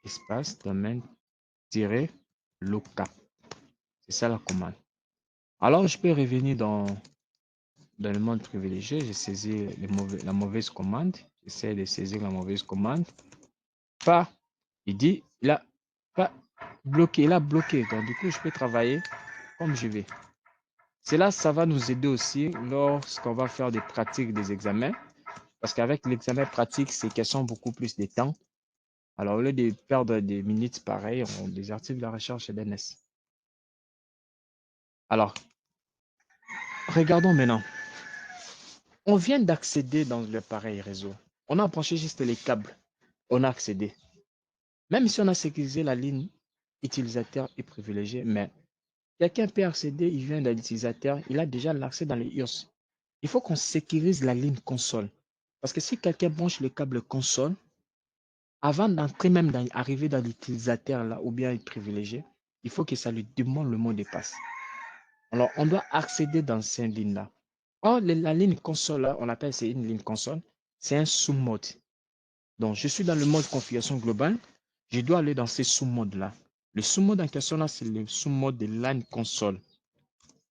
Speaker 1: espace, domaine, tirer, lookup. C'est ça la commande. Alors, je peux revenir dans le mode privilégié. J'ai saisi la mauvaise commande. J'essaie de saisir la mauvaise commande. Pas, il dit, il a pas bloqué, il a bloqué. Donc, du coup, je peux travailler comme je vais. Cela, ça va nous aider aussi lorsqu'on va faire des pratiques des examens. Parce qu'avec l'examen pratique, c'est question beaucoup plus de temps. Alors, au lieu de perdre des minutes pareilles, on désactive la recherche DNS. Alors, regardons maintenant. On vient d'accéder dans l'appareil réseau. On a branché juste les câbles. On a accédé. Même si on a sécurisé la ligne utilisateur et privilégié, mais quelqu'un peut accéder, il vient d'un utilisateur, il a déjà l'accès dans les iOS. Il faut qu'on sécurise la ligne console. Parce que si quelqu'un branche le câble console, avant d'entrer même d'arriver dans l'utilisateur là, ou bien être privilégié, il faut que ça lui demande le mot de passe. Alors, on doit accéder dans cette ligne-là. Or, la ligne console là, on appelle c'est une ligne console, c'est un sous-mode. Donc, je suis dans le mode configuration globale. Je dois aller dans ces sous-modes-là. Le sous-mode en question là, c'est le sous-mode de LAN console.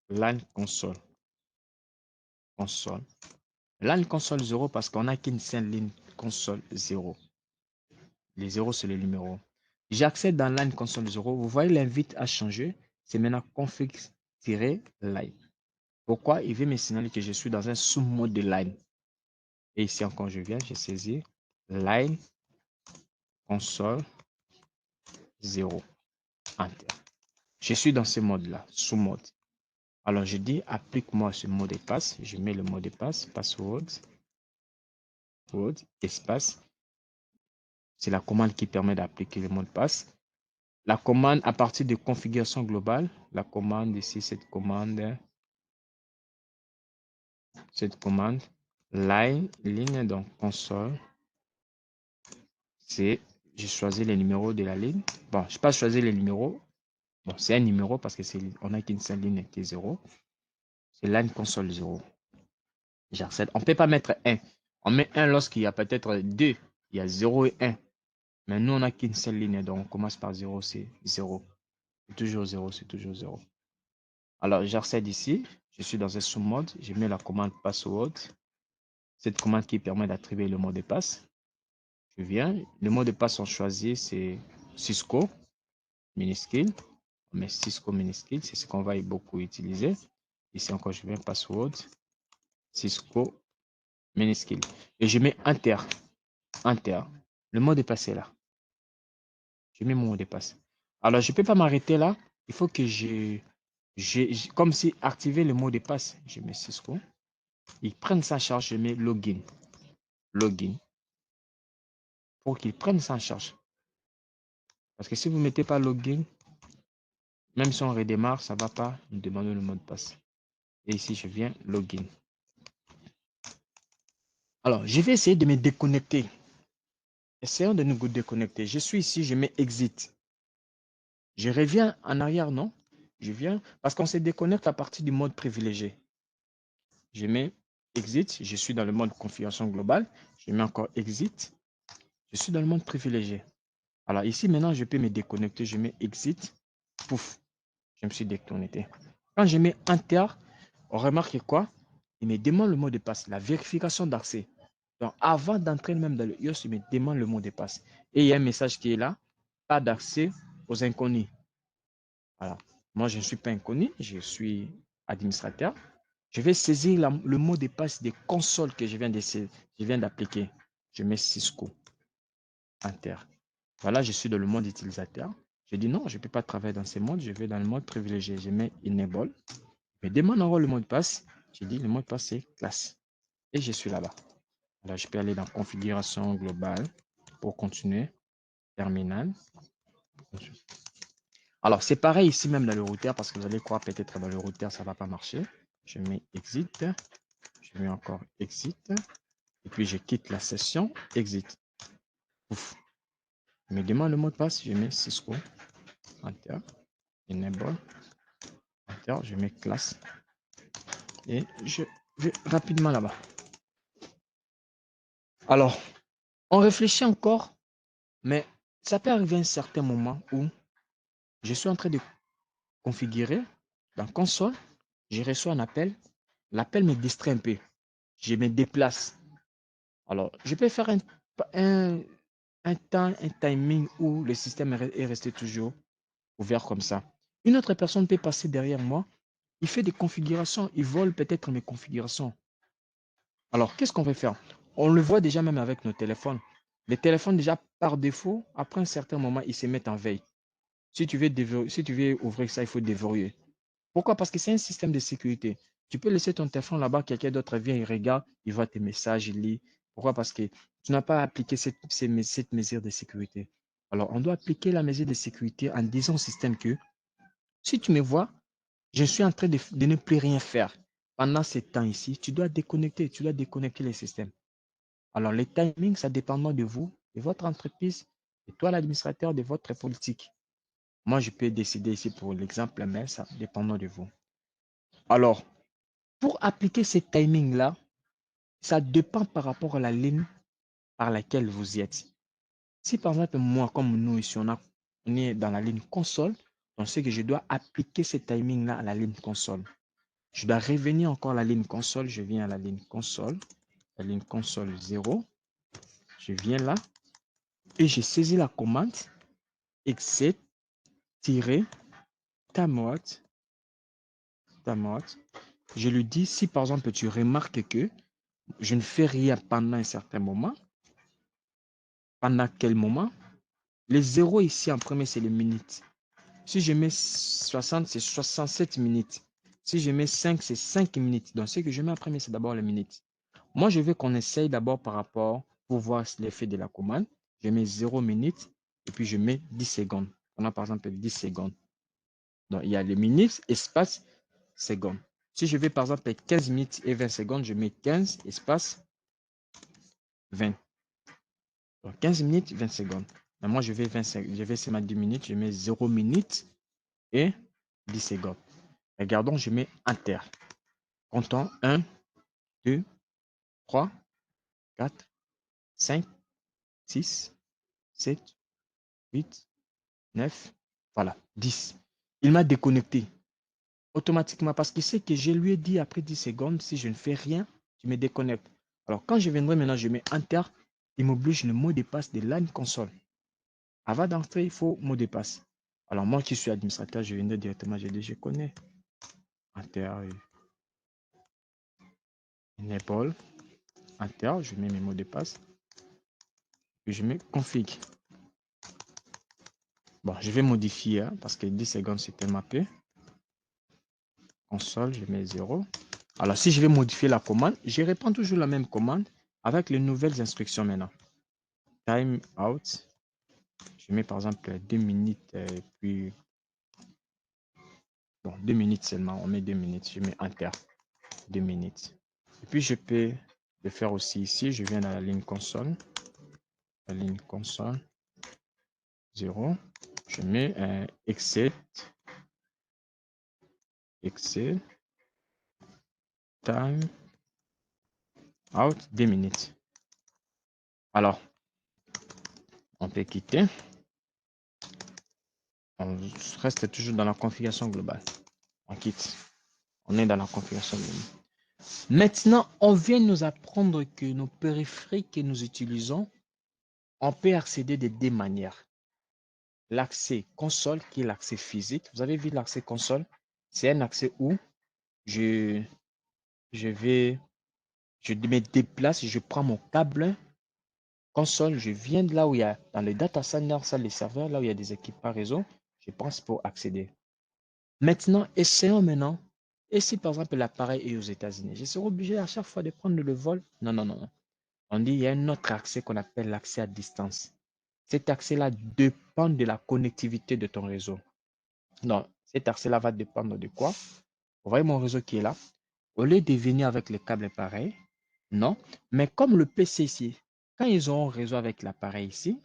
Speaker 1: LAN console. Console. LAN console 0 parce qu'on n'a qu'une seule ligne console 0. Les 0, c'est le numéro. J'accède dans LAN console 0. Vous voyez, l'invite a changé. C'est maintenant config-live. Pourquoi? Il veut me signaler que je suis dans un sous-mode de LAN. Et ici encore, je viens, j'ai saisi line console 0. Enter. Je suis dans ce mode-là, sous mode. Alors, je dis applique-moi ce mot de passe. Je mets le mot de passe, password, word, espace. C'est la commande qui permet d'appliquer le mot de passe. La commande à partir de configuration globale, la commande ici, cette commande, ligne, donc console, c'est, j'ai choisi les numéros de la ligne. Bon, je n'ai pas choisi les numéros. Bon, c'est un numéro parce que on n'a qu'une seule ligne qui est 0. C'est line console 0. J'accède. On ne peut pas mettre 1. On met 1 lorsqu'il y a peut-être 2. Il y a 0 et 1. Mais nous, on n'a qu'une seule ligne. Donc, on commence par 0, c'est 0. C'est toujours 0, c'est toujours 0. Alors, j'accède ici. Je suis dans un sous-mode. Je mets la commande password. Cette commande qui permet d'attribuer le mot de passe. Je viens. Le mot de passe, on choisit, c'est Cisco minuscule. On met Cisco minuscule. C'est ce qu'on va beaucoup utiliser. Ici encore, je viens password. Cisco minuscule. Et je mets Enter. Enter. Le mot de passe est là. Je mets mon mot de passe. Alors, je ne peux pas m'arrêter là. Il faut que comme si activer le mot de passe. Je mets Cisco. Ils prennent sa charge. Je mets login. Login. Pour qu'ils prennent ça en charge. Parce que si vous ne mettez pas login, même si on redémarre, ça ne va pas nous demander le mot de passe. Et ici, je viens login. Alors, je vais essayer de me déconnecter. Essayons de nous déconnecter. Je suis ici, je mets exit. Je reviens en arrière, non? Je viens parce qu'on se déconnecte à partir du mode privilégié. Je mets exit. Je suis dans le mode configuration globale. Je mets encore exit. Je suis dans le mode privilégié. Alors ici, maintenant, je peux me déconnecter. Je mets exit. Pouf. Je me suis déconnecté. Quand je mets enter, on remarque quoi? Il me demande le mot de passe, la vérification d'accès. Donc, avant d'entrer même dans le IOS, il me demande le mot de passe. Et il y a un message qui est là, pas d'accès aux inconnus. Voilà. Moi, je ne suis pas inconnu, je suis administrateur. Je vais saisir le mot de passe des consoles que je viens d'appliquer. Je mets Cisco. Enter. Voilà, je suis dans le mode utilisateur. Je dis non, je ne peux pas travailler dans ce mode. Je vais dans le mode privilégié. Je mets Enable. Je demande encore le mot de passe. Je dis le mot de passe, c'est classe. Et je suis là-bas. Là, je peux aller dans configuration globale pour continuer. Terminal. Alors, c'est pareil ici même dans le routeur parce que vous allez croire peut-être dans le routeur, ça ne va pas marcher. Je mets exit. Je mets encore exit. Et puis, je quitte la session. Exit. Ouf. Je me demande le mot de passe. Je mets Cisco. Enter. Enable. Enter. Je mets classe. Et je vais rapidement là-bas. Alors, on réfléchit encore, mais ça peut arriver à un certain moment où je suis en train de configurer dans console, je reçois un appel, l'appel me distrait un peu, je me déplace. Alors, je peux faire un timing où le système est resté toujours ouvert comme ça. Une autre personne peut passer derrière moi, il fait des configurations, il vole peut-être mes configurations. Alors, qu'est-ce qu'on va faire? On le voit déjà même avec nos téléphones. Les téléphones, déjà, par défaut, après un certain moment, ils se mettent en veille. Si tu veux ouvrir ça, il faut déverrouiller. Pourquoi? Parce que c'est un système de sécurité. Tu peux laisser ton téléphone là-bas, quelqu'un d'autre vient, il regarde, il voit tes messages, il lit. Pourquoi? Parce que tu n'as pas appliqué cette mesure de sécurité. Alors, on doit appliquer la mesure de sécurité en disant au système que si tu me vois, je suis en train de ne plus rien faire. Pendant ce temps ici, tu dois déconnecter les systèmes. Alors, les timings, ça dépend de vous, de votre entreprise, de toi, l'administrateur, de votre politique. Moi, je peux décider ici pour l'exemple, mais ça dépend de vous. Alors, pour appliquer ces timings-là, ça dépend par rapport à la ligne par laquelle vous y êtes. Si par exemple, moi, comme nous ici, on est dans la ligne console, on sait que je dois appliquer ces timings-là à la ligne console. Je dois revenir encore à la ligne console. Je viens à la ligne console 0. Je viens là et j'ai saisi la commande exit-tamot. Je lui dis, si par exemple tu remarques que Je ne fais rien pendant un certain moment. Pendant quel moment? Les zéros ici en premier, c'est les minutes. Si je mets 60, c'est 67 minutes. Si je mets 5, c'est 5 minutes. Donc, ce que je mets en premier, c'est d'abord les minutes. Moi, je veux qu'on essaye d'abord par rapport pour voir l'effet de la commande. Je mets 0 minutes et puis je mets 10 secondes. On a par exemple 10 secondes. Donc, il y a les minutes, espace, secondes. Si je veux par exemple 15 minutes et 20 secondes, je mets 15, espace, 20. Donc, 15 minutes, 20 secondes. Mais moi, je vais seulement 10 minutes, je mets 0 minutes et 10 secondes. Regardons, je mets Enter. Comptons 1, 2, 3, 4, 5, 6, 7, 8, 9, voilà, 10. Il m'a déconnecté automatiquement parce qu'il sait que je lui ai dit après 10 secondes, si je ne fais rien, tu me déconnectes. Alors, quand je viendrai maintenant, je mets Enter, il m'oblige le mot de passe de LAN console. Avant d'entrer, il faut mot de passe. Alors, moi qui suis administrateur, je viendrai directement, je dis, je connais. Enter, enable, Enter, je mets mes mots de passe. Puis je mets config. Bon, je vais modifier hein, parce que 10 secondes, c'était mappé. Console, je mets 0. Alors, si je vais modifier la commande, je réponds toujours la même commande avec les nouvelles instructions maintenant. Time out. Je mets par exemple 2 minutes, puis... Bon, 2 minutes seulement. On met 2 minutes. Je mets Enter. 2 minutes. Et puis, je peux le faire aussi ici. Je viens dans la ligne console. La ligne console. 0. Je mets un exit. Exit. Time out 2 minutes. Alors, on peut quitter. On reste toujours dans la configuration globale. On quitte. On est dans la configuration globale. Maintenant, on vient nous apprendre que nos périphériques que nous utilisons, on peut accéder de deux manières. L'accès console, qui est l'accès physique. Vous avez vu l'accès console? C'est un accès où je me déplace, je prends mon câble console, je viens de là où il y a, dans le data center, salle des serveurs, là où il y a des équipements réseau, je pense pour accéder. Maintenant, essayons maintenant. Et si par exemple l'appareil est aux États-Unis, je serai obligé à chaque fois de prendre le vol? Non, non, non, non. On dit qu'il y a un autre accès qu'on appelle l'accès à distance. Cet accès-là dépend de la connectivité de ton réseau. Donc, cet accès-là va dépendre de quoi? Vous voyez mon réseau qui est là. Au lieu de venir avec le câble pareil, non. Mais comme le PC ici, quand ils ont un réseau avec l'appareil ici,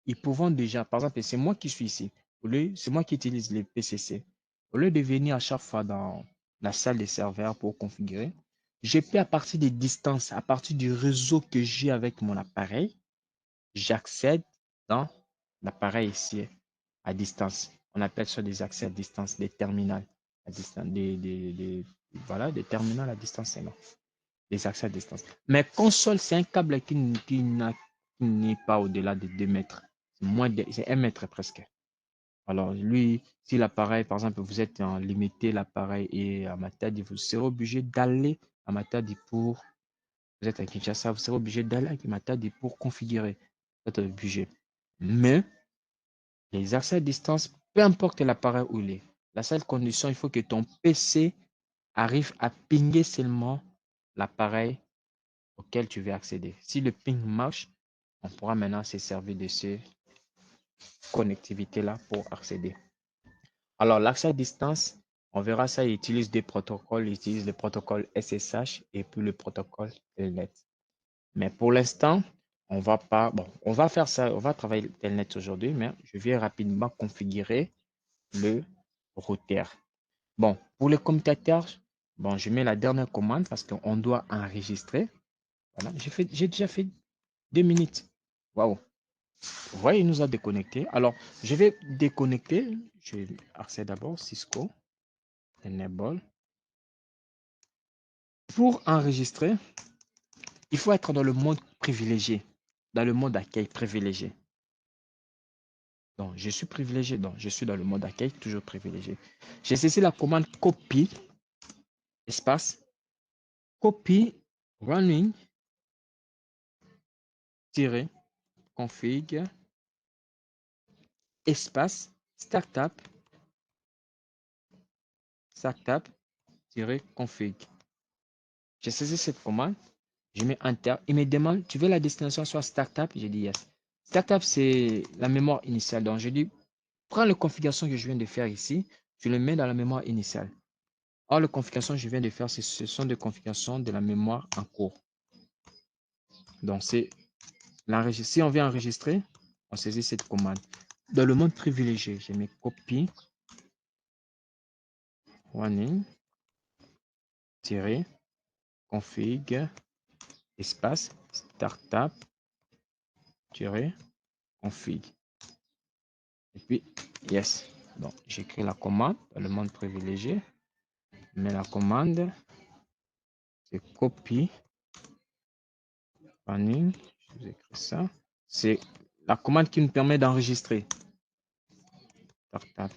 Speaker 1: ils pourront déjà, par exemple, c'est moi qui suis ici. C'est moi qui utilise les PCC. Au lieu de venir à chaque fois dans la salle des serveurs pour configurer, je peux à partir des distances, à partir du réseau que j'ai avec mon appareil, j'accède dans l'appareil ici à distance. On appelle ça des accès à distance, des terminals à distance, voilà, des terminals à distance, c'est non, des accès à distance. Mais console, c'est un câble qui n'est pas au-delà de 2 mètres. C'est 1 mètre presque. Alors, lui, si l'appareil, par exemple, vous êtes en limité, l'appareil est à Matadi, vous serez obligé d'aller à Matadi pour, vous êtes à Kinshasa, vous serez obligé d'aller à Matadi pour configurer votre budget. Mais, les accès à distance, peu importe l'appareil où il est, la seule condition, il faut que ton PC arrive à pinguer seulement l'appareil auquel tu veux accéder. Si le ping marche, on pourra maintenant se servir de ces connectivités-là pour accéder. Alors, l'accès à distance, on verra ça, il utilise des protocoles, il utilise le protocole SSH et puis le protocole Telnet. Mais pour l'instant, on va pas, bon, on va faire ça, on va travailler Telnet aujourd'hui, mais je vais rapidement configurer le routeur. Bon, pour le commutateur, bon, je mets la dernière commande parce qu'on doit enregistrer. Voilà, j'ai déjà fait 2 minutes. Waouh. Vous voyez, il nous a déconnecté. Alors, je vais déconnecter. Je vais accéder d'abord Cisco Enable. Pour enregistrer, il faut être dans le mode privilégié, dans le mode accueil privilégié. Donc, je suis privilégié, donc je suis dans le mode accueil, toujours privilégié. J'ai saisi la commande copie, espace, copie, running, config, espace, startup, config. J'ai saisi cette commande, je mets Enter. Il me demande, tu veux la destination soit startup? J'ai dit yes. Startup, c'est la mémoire initiale. Donc, je dis, prends la configuration que je viens de faire ici, tu le mets dans la mémoire initiale. Or, les configurations que je viens de faire, ce sont des configurations de la mémoire en cours. Donc, c'est l'enregistrement. Si on vient enregistrer, on saisit cette commande. Dans le mode privilégié, je mets copie, warning, config, espace, startup, config. Et puis, yes. Donc, j'écris la commande dans le mode privilégié. Mais la commande, c'est copie, warning, je vous écris ça. C'est la commande qui nous permet d'enregistrer. Startup,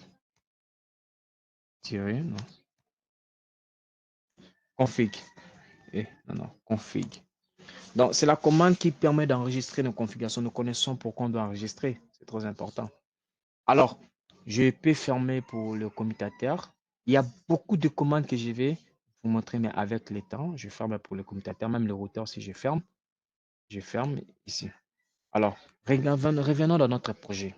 Speaker 1: non. Config. Non, config. Donc, c'est la commande qui permet d'enregistrer nos configurations. Nous connaissons pourquoi on doit enregistrer. C'est très important. Alors, je peux fermer pour le commutateur. Il y a beaucoup de commandes que je vais vous montrer, mais avec le temps, je ferme pour le commutateur, même le routeur, si je ferme ici. Alors, revenons dans notre projet.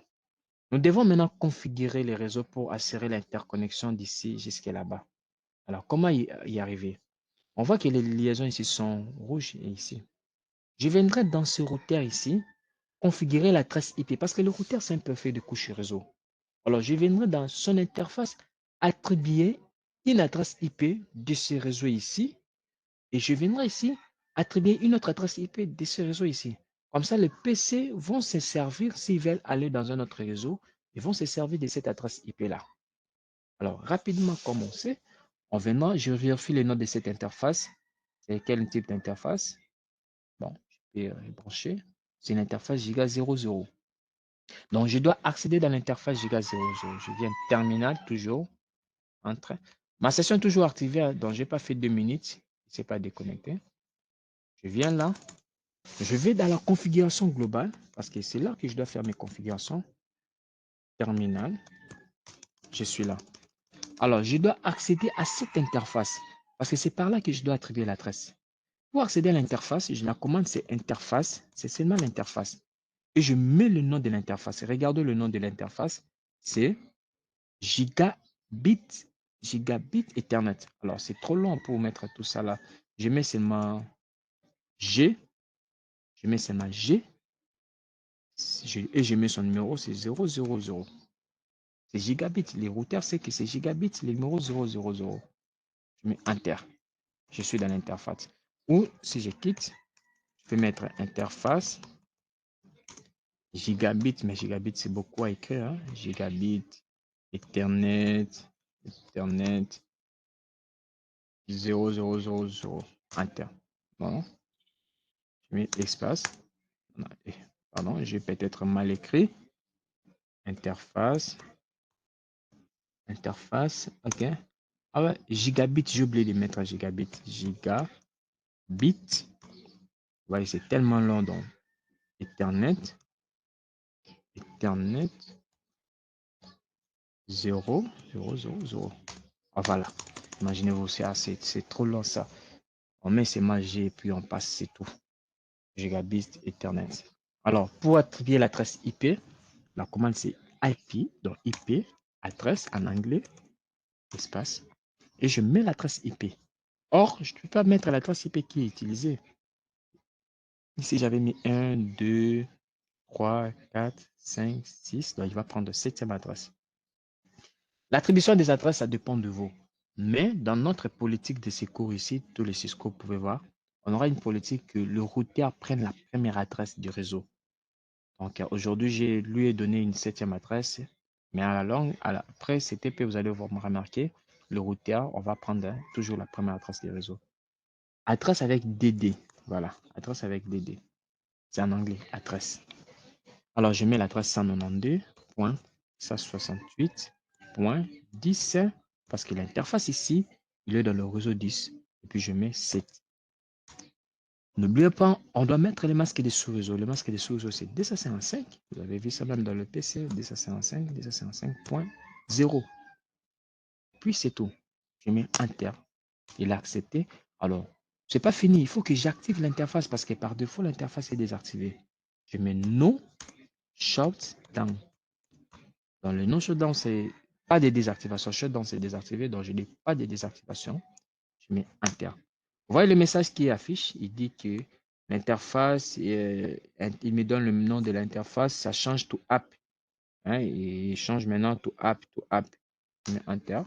Speaker 1: Nous devons maintenant configurer les réseaux pour assurer l'interconnexion d'ici jusqu'à là-bas. Alors, comment y arriver? On voit que les liaisons ici sont rouges et ici. Je viendrai dans ce routeur ici, configurer l'adresse IP parce que le routeur, c'est un peu fait de couches réseau. Alors, je viendrai dans son interface attribuer une adresse IP de ce réseau ici et je viendrai ici attribuer une autre adresse IP de ce réseau ici. Comme ça, les PC vont se servir, s'ils veulent aller dans un autre réseau, ils vont se servir de cette adresse IP-là. Alors, rapidement commencer, en venant, je vérifie le nom de cette interface. C'est quel type d'interface? Bon, je peux brancher. C'est une interface Giga 00. Donc, je dois accéder dans l'interface Giga 00. Je viens terminal, toujours. Entrée. Ma session est toujours activée, donc je n'ai pas fait 2 minutes. Je ne pas déconnecté. Je viens là. Je vais dans la configuration globale, parce que c'est là que je dois faire mes configurations. Terminal. Je suis là. Alors, je dois accéder à cette interface, parce que c'est par là que je dois attribuer l'adresse. Pour accéder à l'interface, la commande c'est interface, c'est seulement l'interface. Et je mets le nom de l'interface. Regardez le nom de l'interface, c'est Gigabit, Gigabit Ethernet. Alors, c'est trop long pour mettre tout ça là. Je mets seulement G, et je mets son numéro, c'est 000. C'est Gigabit. Les routeurs, c'est que c'est Gigabit, le numéro 000. Je mets Enter. Je suis dans l'interface. Ou si je quitte, je peux mettre interface Gigabit, mais Gigabit, c'est beaucoup à écrire. Hein? Gigabit, Ethernet, 000, Enter. Bon, je mets espace. Pardon, j'ai peut-être mal écrit. Interface. Ok. Ah ouais, Gigabit, j'ai oublié de mettre Gigabit. Gigabit. Ouais, c'est tellement long, donc. Ethernet. 0. Ah, voilà. Imaginez-vous, c'est trop long ça. On met ces magies et puis on passe, c'est tout. Gigabit Ethernet. Alors, pour attribuer l'adresse IP, la commande c'est IP, donc IP, adresse en anglais, espace, et je mets l'adresse IP. Or, je ne peux pas mettre l'adresse IP qui est utilisée. Ici, j'avais mis 1, 2, 3, 4, 5, 6, donc il va prendre 7e adresse. L'attribution des adresses, ça dépend de vous. Mais dans notre politique de secours ici, tous les Cisco, vous pouvez voir, on aura une politique que le routeur prenne la première adresse du réseau. Donc aujourd'hui, je lui ai donné une 7e adresse, mais à la longue, après CTP, vous allez me remarquer, le routeur, on va prendre toujours la première adresse du réseau. Adresse avec DD, voilà, adresse avec DD. C'est en anglais, adresse. Alors je mets l'adresse 192.168.10 parce que l'interface ici, il est dans le réseau 10. Et puis je mets 7. N'oubliez pas, on doit mettre les masques des sous-réseaux. Le masque des sous-réseaux, c'est 255. Vous avez vu ça même dans le PC, 255, 255.0. Puis c'est tout. Je mets Enter. Il a accepté. Alors, c'est pas fini. Il faut que j'active l'interface parce que par défaut, l'interface est désactivée. Je mets No Shutdown. Dans le No Shutdown, c'est pas de désactivation. Shutdown, c'est désactivé. Donc, je n'ai pas de désactivation. Je mets Enter. Vous voyez le message qui affiche. Il dit que l'interface, il me donne le nom de l'interface. Ça change to App. Hein, il change maintenant to App, to App. Je mets Enter.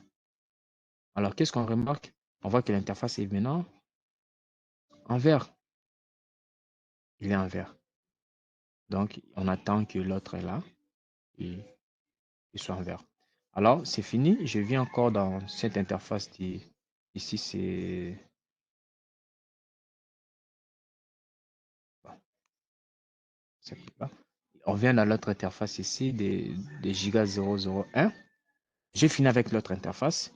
Speaker 1: Alors, qu'est-ce qu'on remarque? On voit que l'interface est maintenant en vert. Il est en vert. Donc, on attend que l'autre est là et il soit en vert. Alors, c'est fini. Je viens encore dans cette interface ici, c'est là. On vient dans l'autre interface ici des Giga 001. J'ai fini avec l'autre interface.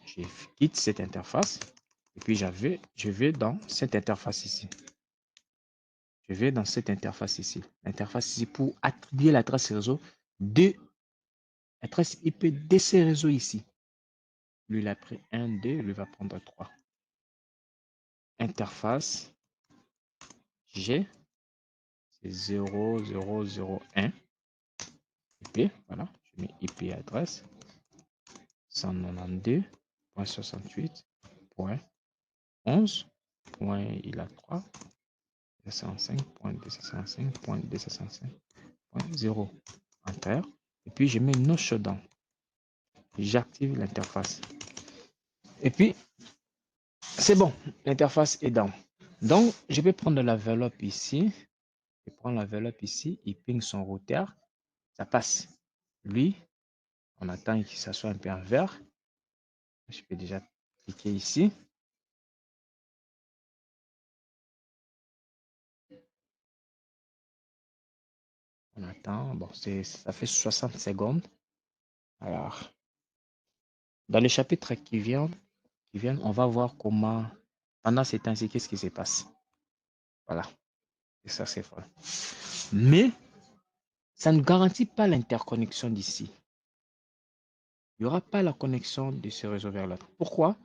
Speaker 1: Je quitte cette interface et puis je vais dans cette interface ici. Je vais dans cette interface ici. L'interface ici pour attribuer l'adresse réseau de l'adresse IP de ces réseaux ici. Lui, il a pris 1, 2, lui va prendre 3. Interface G, c'est 0001. IP, voilà. Je mets IP adresse 192.68.11. Il a 3. 265.265.265.0. Enter. Et puis, je mets no shutdown. J'active l'interface. Et puis, c'est bon. L'interface est down. Donc, je vais prendre l'enveloppe ici. Je prends l'enveloppe ici. Il ping son routeur. Ça passe. Lui, on attend que ça soit un peu en vert. Je peux déjà cliquer ici. On attend. Bon, ça fait 60 secondes. Alors, dans le chapitre qui vient, on va voir comment, pendant ces temps-ci, qu'est-ce qui se passe. Voilà. Et ça, c'est vrai. Mais, ça ne garantit pas l'interconnexion d'ici. Il n'y aura pas la connexion de ce réseau vers l'autre. Pourquoi?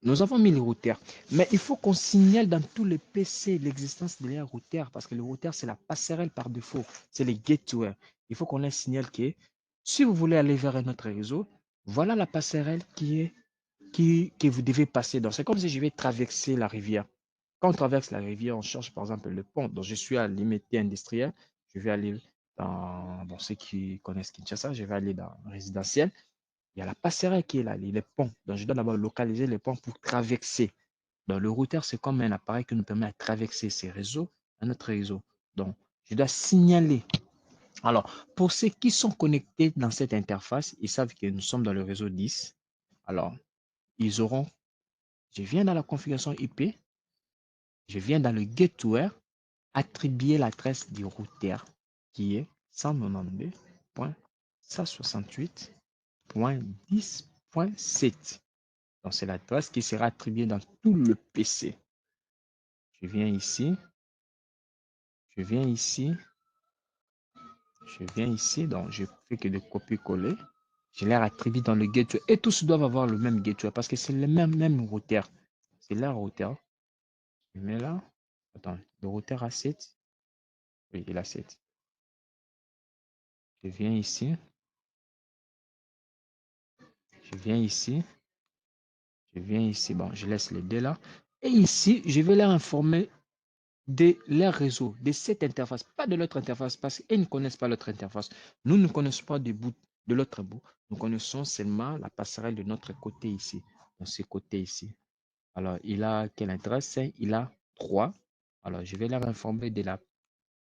Speaker 1: Nous avons mis les routeurs, mais il faut qu'on signale dans tous les PC l'existence de les routeurs parce que le routeur, c'est la passerelle par défaut, c'est les gateways. Il faut qu'on ait un signal que si vous voulez aller vers un autre réseau, voilà la passerelle que vous devez passer. Donc, c'est comme si je vais traverser la rivière. Quand on traverse la rivière, on cherche par exemple le pont. Donc, je suis à limité industriel. Je vais aller dans ceux qui connaissent Kinshasa, je vais aller dans résidentiel. Il y a la passerelle qui est là, les ponts. Donc, je dois d'abord localiser les ponts pour traverser. Donc, le routeur, c'est comme un appareil qui nous permet de traverser ces réseaux à notre réseau. Donc, je dois signaler. Alors, pour ceux qui sont connectés dans cette interface, ils savent que nous sommes dans le réseau 10. Alors, ils auront, je viens dans la configuration IP, je viens dans le gateway, attribuer l'adresse du routeur qui est 192.168.10.7. Donc, c'est l'adresse qui sera attribuée dans tout le PC. Je viens ici. Je viens ici. Je viens ici. Donc, je fais que de copier-coller. Je les attribue dans le gateway. Et tous doivent avoir le même gateway parce que c'est le même routeur. C'est leur routeur. Je mets là. Attends, le routeur a 7. Oui, il a 7. Je viens ici. Je viens ici. Je viens ici. Bon, je laisse les deux là. Et ici, je vais leur informer de leur réseau, de cette interface, pas de l'autre interface, parce qu'ils ne connaissent pas l'autre interface. Nous ne connaissons pas du bout de l'autre bout. Nous connaissons seulement la passerelle de notre côté ici, dans ce côté ici. Alors, il a quelle adresse? Il a 3. Alors, je vais leur informer de la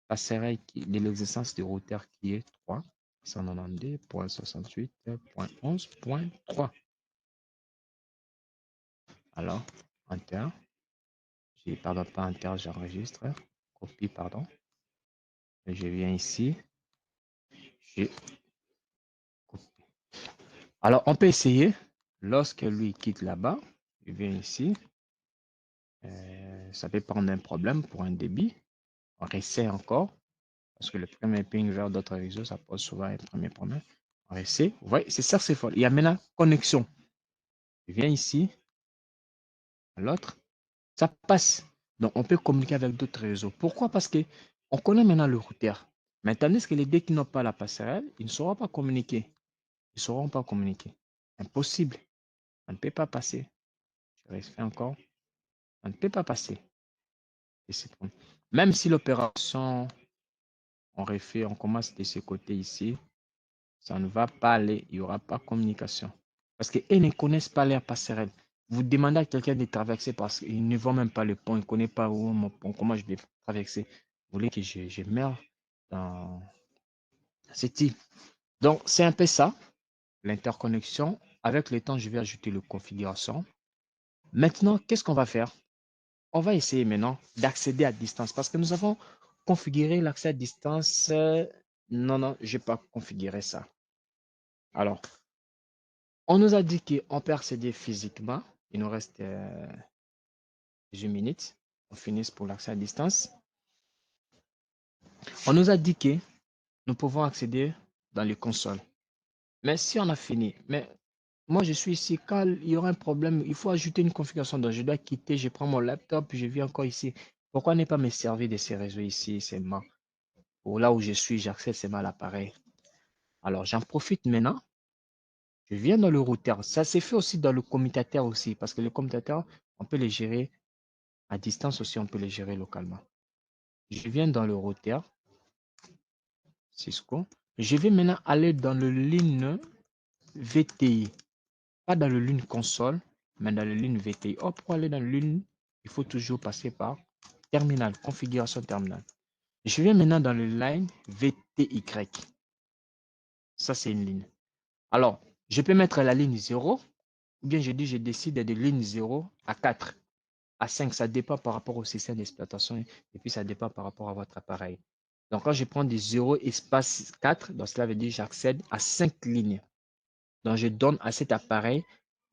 Speaker 1: passerelle, de l'existence du routeur qui est 3. 192.68.11.3. Alors, Enter. Pardon, pas Enter, j'enregistre. Copie, pardon. Je viens ici. Je copie. Alors, on peut essayer. Lorsque lui quitte là-bas, je viens ici. Ça peut prendre un problème pour un débit. On réessaie encore, parce que le premier ping vers d'autres réseaux, ça pose souvent un premier problème. On réessaie. Vous voyez, c'est ça, c'est fort. Il y a maintenant connexion. Je viens ici, à l'autre, ça passe. Donc, on peut communiquer avec d'autres réseaux. Pourquoi? Parce que on connaît maintenant le routeur. Mais tandis que les deux qui n'ont pas la passerelle, ils ne sauront pas communiquer. Ils ne sauront pas communiquer. Impossible. On ne peut pas passer. Je refais encore. On ne peut pas passer. Même si l'opération, on refait, on commence de ce côté ici, ça ne va pas aller. Il n'y aura pas communication. Parce qu'ils ne connaissent pas leur passerelle. Vous demandez à quelqu'un de traverser parce qu'il ne voit même pas le pont. Il ne connaît pas où mon pont, comment je vais traverser. Vous voulez que je meure dans ce type. Donc, c'est un peu ça, l'interconnexion. Avec le temps, je vais ajouter le configuration. Maintenant, qu'est-ce qu'on va faire? On va essayer maintenant d'accéder à distance parce que nous avons configuré l'accès à distance. Non, je n'ai pas configuré ça. Alors, on nous a dit qu'on peut accéder physiquement. Il nous reste 18 minutes. On finisse pour l'accès à distance. On nous a dit que nous pouvons accéder dans les consoles. Mais si on a fini, mais moi je suis ici, quand il y aura un problème, il faut ajouter une configuration. Donc je dois quitter, je prends mon laptop, je viens encore ici. Pourquoi ne pas me servir de ces réseaux ici seulement? Pour là où je suis, j'accède seulement à l'appareil. Alors j'en profite maintenant. Je viens dans le routeur. Ça s'est fait aussi dans le commutateur aussi, parce que le commutateur, on peut les gérer à distance aussi, on peut les gérer localement. Je viens dans le routeur Cisco. Je vais maintenant aller dans le ligne VTI. Pas dans le ligne console, mais dans le ligne VTI. Oh, pour aller dans le ligne, il faut toujours passer par terminal, configuration terminal. Je viens maintenant dans le line VTY. Ça, c'est une ligne. Alors, je peux mettre la ligne 0, ou bien je décide de ligne 0 à 4, à 5. Ça dépend par rapport au système d'exploitation et puis ça dépend par rapport à votre appareil. Donc, quand je prends du 0 espace 4, donc cela veut dire que j'accède à 5 lignes. Donc, je donne à cet appareil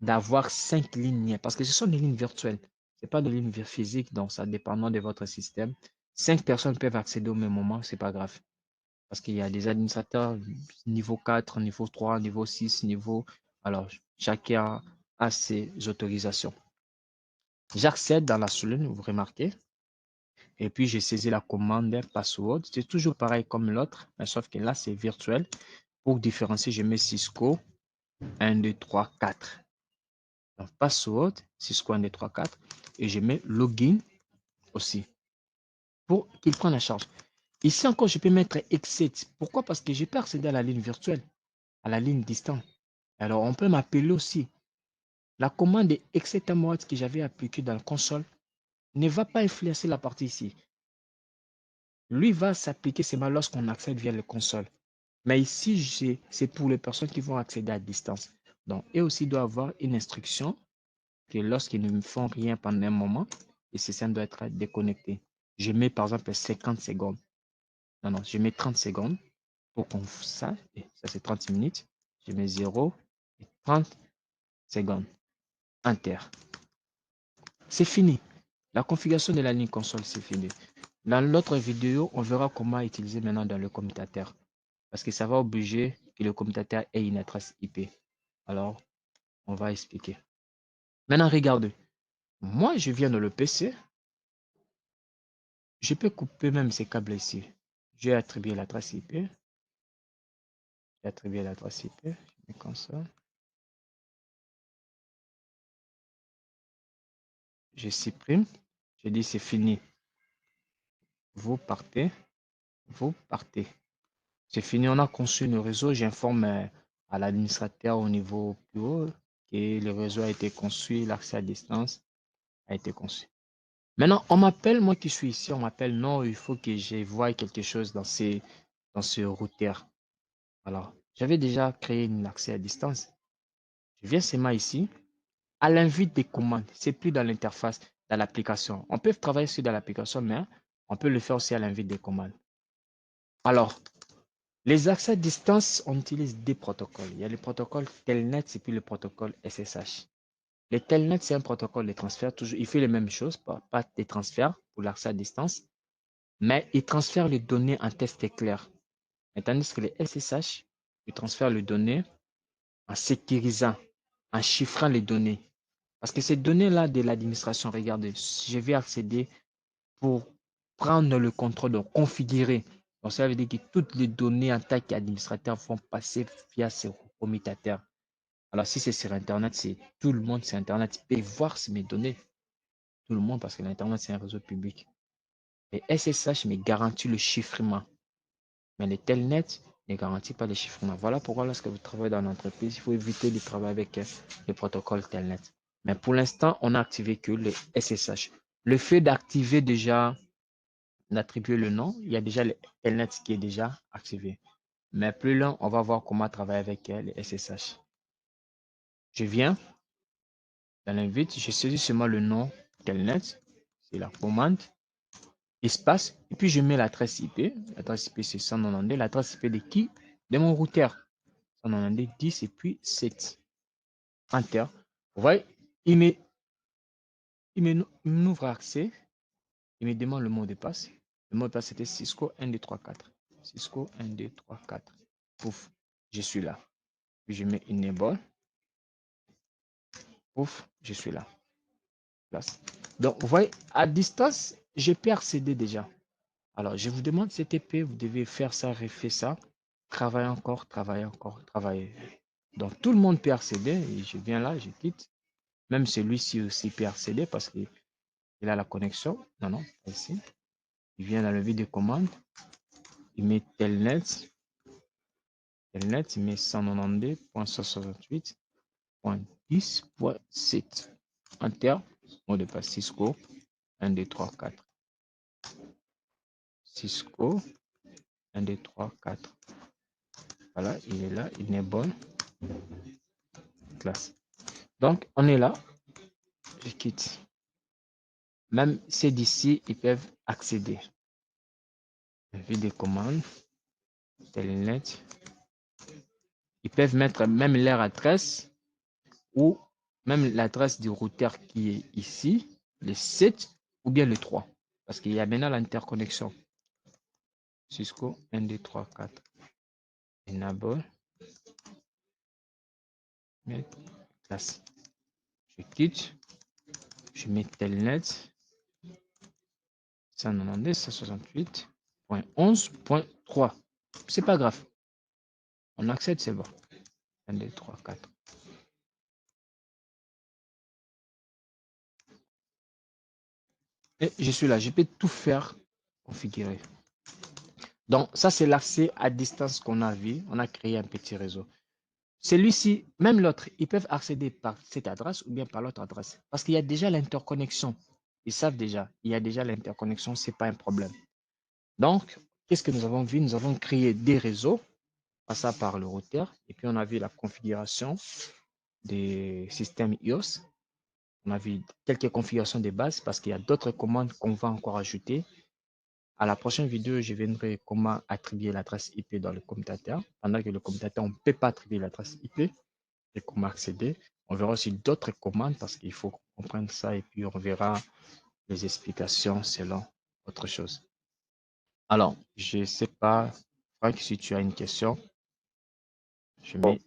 Speaker 1: d'avoir 5 lignes parce que ce sont des lignes virtuelles. Ce n'est pas des lignes physiques, donc ça dépend de votre système. 5 personnes peuvent accéder au même moment, ce n'est pas grave. Parce qu'il y a des administrateurs niveau 4, niveau 3, niveau 6, niveau... Alors, chacun a ses autorisations. J'accède dans la solution, vous remarquez. Et puis, j'ai saisi la commande password. C'est toujours pareil comme l'autre, mais sauf que là, c'est virtuel. Pour différencier, je mets Cisco 1, 2, 3, 4. Donc, password, Cisco 1, 2, 3, 4. Et je mets login aussi pour qu'il prenne la charge. Ici encore, je peux mettre exit. Pourquoi? Parce que je peux accéder à la ligne virtuelle, à la ligne distante. Alors, on peut m'appeler aussi. La commande exit mode que j'avais appliquée dans la console ne va pas influencer la partie ici. Lui va s'appliquer seulement lorsqu'on accède via la console. Mais ici, c'est pour les personnes qui vont accéder à distance. Donc, eux aussi doivent avoir une instruction que lorsqu'ils ne font rien pendant un moment, le système doit être déconnecté. Je mets par exemple 50 secondes. Non, je mets 30 secondes pour qu'on sache. Ça, c'est 30 minutes. Je mets 0 et 30 secondes. Enter. C'est fini. La configuration de la ligne console, c'est fini. Dans l'autre vidéo, on verra comment utiliser maintenant dans le commutateur. Parce que ça va obliger que le commutateur ait une adresse IP. Alors, on va expliquer. Maintenant, regardez. Moi, je viens dans le PC. Je peux couper même ces câbles ici. J'ai attribué l'adresse IP. J'ai attribué l'adresse IP. Je mets comme ça. Je supprime. Je dis c'est fini. Vous partez. Vous partez. C'est fini. On a conçu le réseau. J'informe à l'administrateur au niveau plus haut que le réseau a été conçu. L'accès à distance a été conçu. Maintenant, on m'appelle, moi qui suis ici, on m'appelle, non, il faut que je voie quelque chose dans ce routeur. Alors, j'avais déjà créé un accès à distance. Je viens seulement ici, à l'invite des commandes. C'est plus dans l'interface, dans l'application. On peut travailler sur dans l'application, mais on peut le faire aussi à l'invite des commandes. Alors, les accès à distance, on utilise des protocoles. Il y a le protocole Telnet et puis le protocole SSH. Les Telnet, c'est un protocole de transfert. Toujours, il fait les mêmes choses, pas des transferts pour l'accès à distance, mais il transfère les données en test éclair. Tandis que les SSH, ils transfèrent les données en sécurisant, en chiffrant les données. Parce que ces données-là de l'administration, regardez, je vais accéder pour prendre le contrôle, donc configurer. Donc, ça veut dire que toutes les données en tant qu'administrateur vont passer via ces commutateurs. Alors, si c'est sur Internet, c'est tout le monde sur Internet peut voir mes données. Tout le monde, parce que l'Internet, c'est un réseau public. Et SSH me garantit le chiffrement. Mais le Telnet ne garantit pas le chiffrement. Voilà pourquoi lorsque vous travaillez dans l'entreprise, il faut éviter de travailler avec les protocoles Telnet. Mais pour l'instant, on n'a activé que le SSH. Le fait d'activer déjà, d'attribuer le nom, il y a déjà le Telnet qui est déjà activé. Mais plus loin, on va voir comment travailler avec les SSH. Je viens dans l'invite, je saisis seulement le nom Telnet, c'est la commande, espace, et puis je mets l'adresse IP. L'adresse IP, c'est 192. L'adresse IP de qui? De mon routeur. 192, 10 et puis 7. Enter. Vous voyez, il m'ouvre accès. Il me demande le mot de passe. Le mot de passe, c'était Cisco 1, 2, 3, 4. Cisco 1, 2, 3, 4. Pouf, je suis là. Puis je mets enable. Pouf, je suis là. Place. Donc, vous voyez, à distance, je peux accéder déjà. Alors, je vous demande CTP, vous devez faire ça, refaire ça. Travailler encore, travailler encore, travailler. Donc, tout le monde peut accéder. Et je viens là, je quitte. Même celui-ci aussi peut accéder parce qu'il a la connexion. Non, non, pas ici. Il vient dans le vide de commande. Il met telnet. Telnet, il met 192.168.10.7. Enter. Mot de passe Cisco. 1, 2, 3, 4. Cisco. 1, 2, 3, 4. Voilà, il est là. Il est bon. Classe. Donc, on est là. Je quitte. Même ceux d'ici, ils peuvent accéder. Vide de commande. Telnet. Ils peuvent mettre même leur adresse ou même l'adresse du routeur qui est ici, le 7 ou bien le 3. Parce qu'il y a maintenant l'interconnexion. Cisco 1, 2, 3, 4. Enable. Classe. Je quitte. Je mets telnet 192.168.11.3. C'est pas grave. On accède, c'est bon. 1, 2, 3, 4. Et je suis là. Je peux tout faire configurer. Donc, ça, c'est l'accès à distance qu'on a vu. On a créé un petit réseau. Celui-ci, même l'autre, ils peuvent accéder par cette adresse ou bien par l'autre adresse. Parce qu'il y a déjà l'interconnexion. Ils savent déjà, il y a déjà l'interconnexion, ce n'est pas un problème. Donc, qu'est-ce que nous avons vu? Nous avons créé des réseaux, passant par le routeur, et puis on a vu la configuration des systèmes iOS. On a vu quelques configurations de base parce qu'il y a d'autres commandes qu'on va encore ajouter. À la prochaine vidéo, je viendrai comment attribuer l'adresse IP dans le commutateur. Pendant que le commutateur, on ne peut pas attribuer l'adresse IP et comment accéder. On verra aussi d'autres commandes parce qu'il faut comprendre ça et puis on verra les explications selon autre chose. Alors, je ne sais pas, Franck, si tu as une question, je mets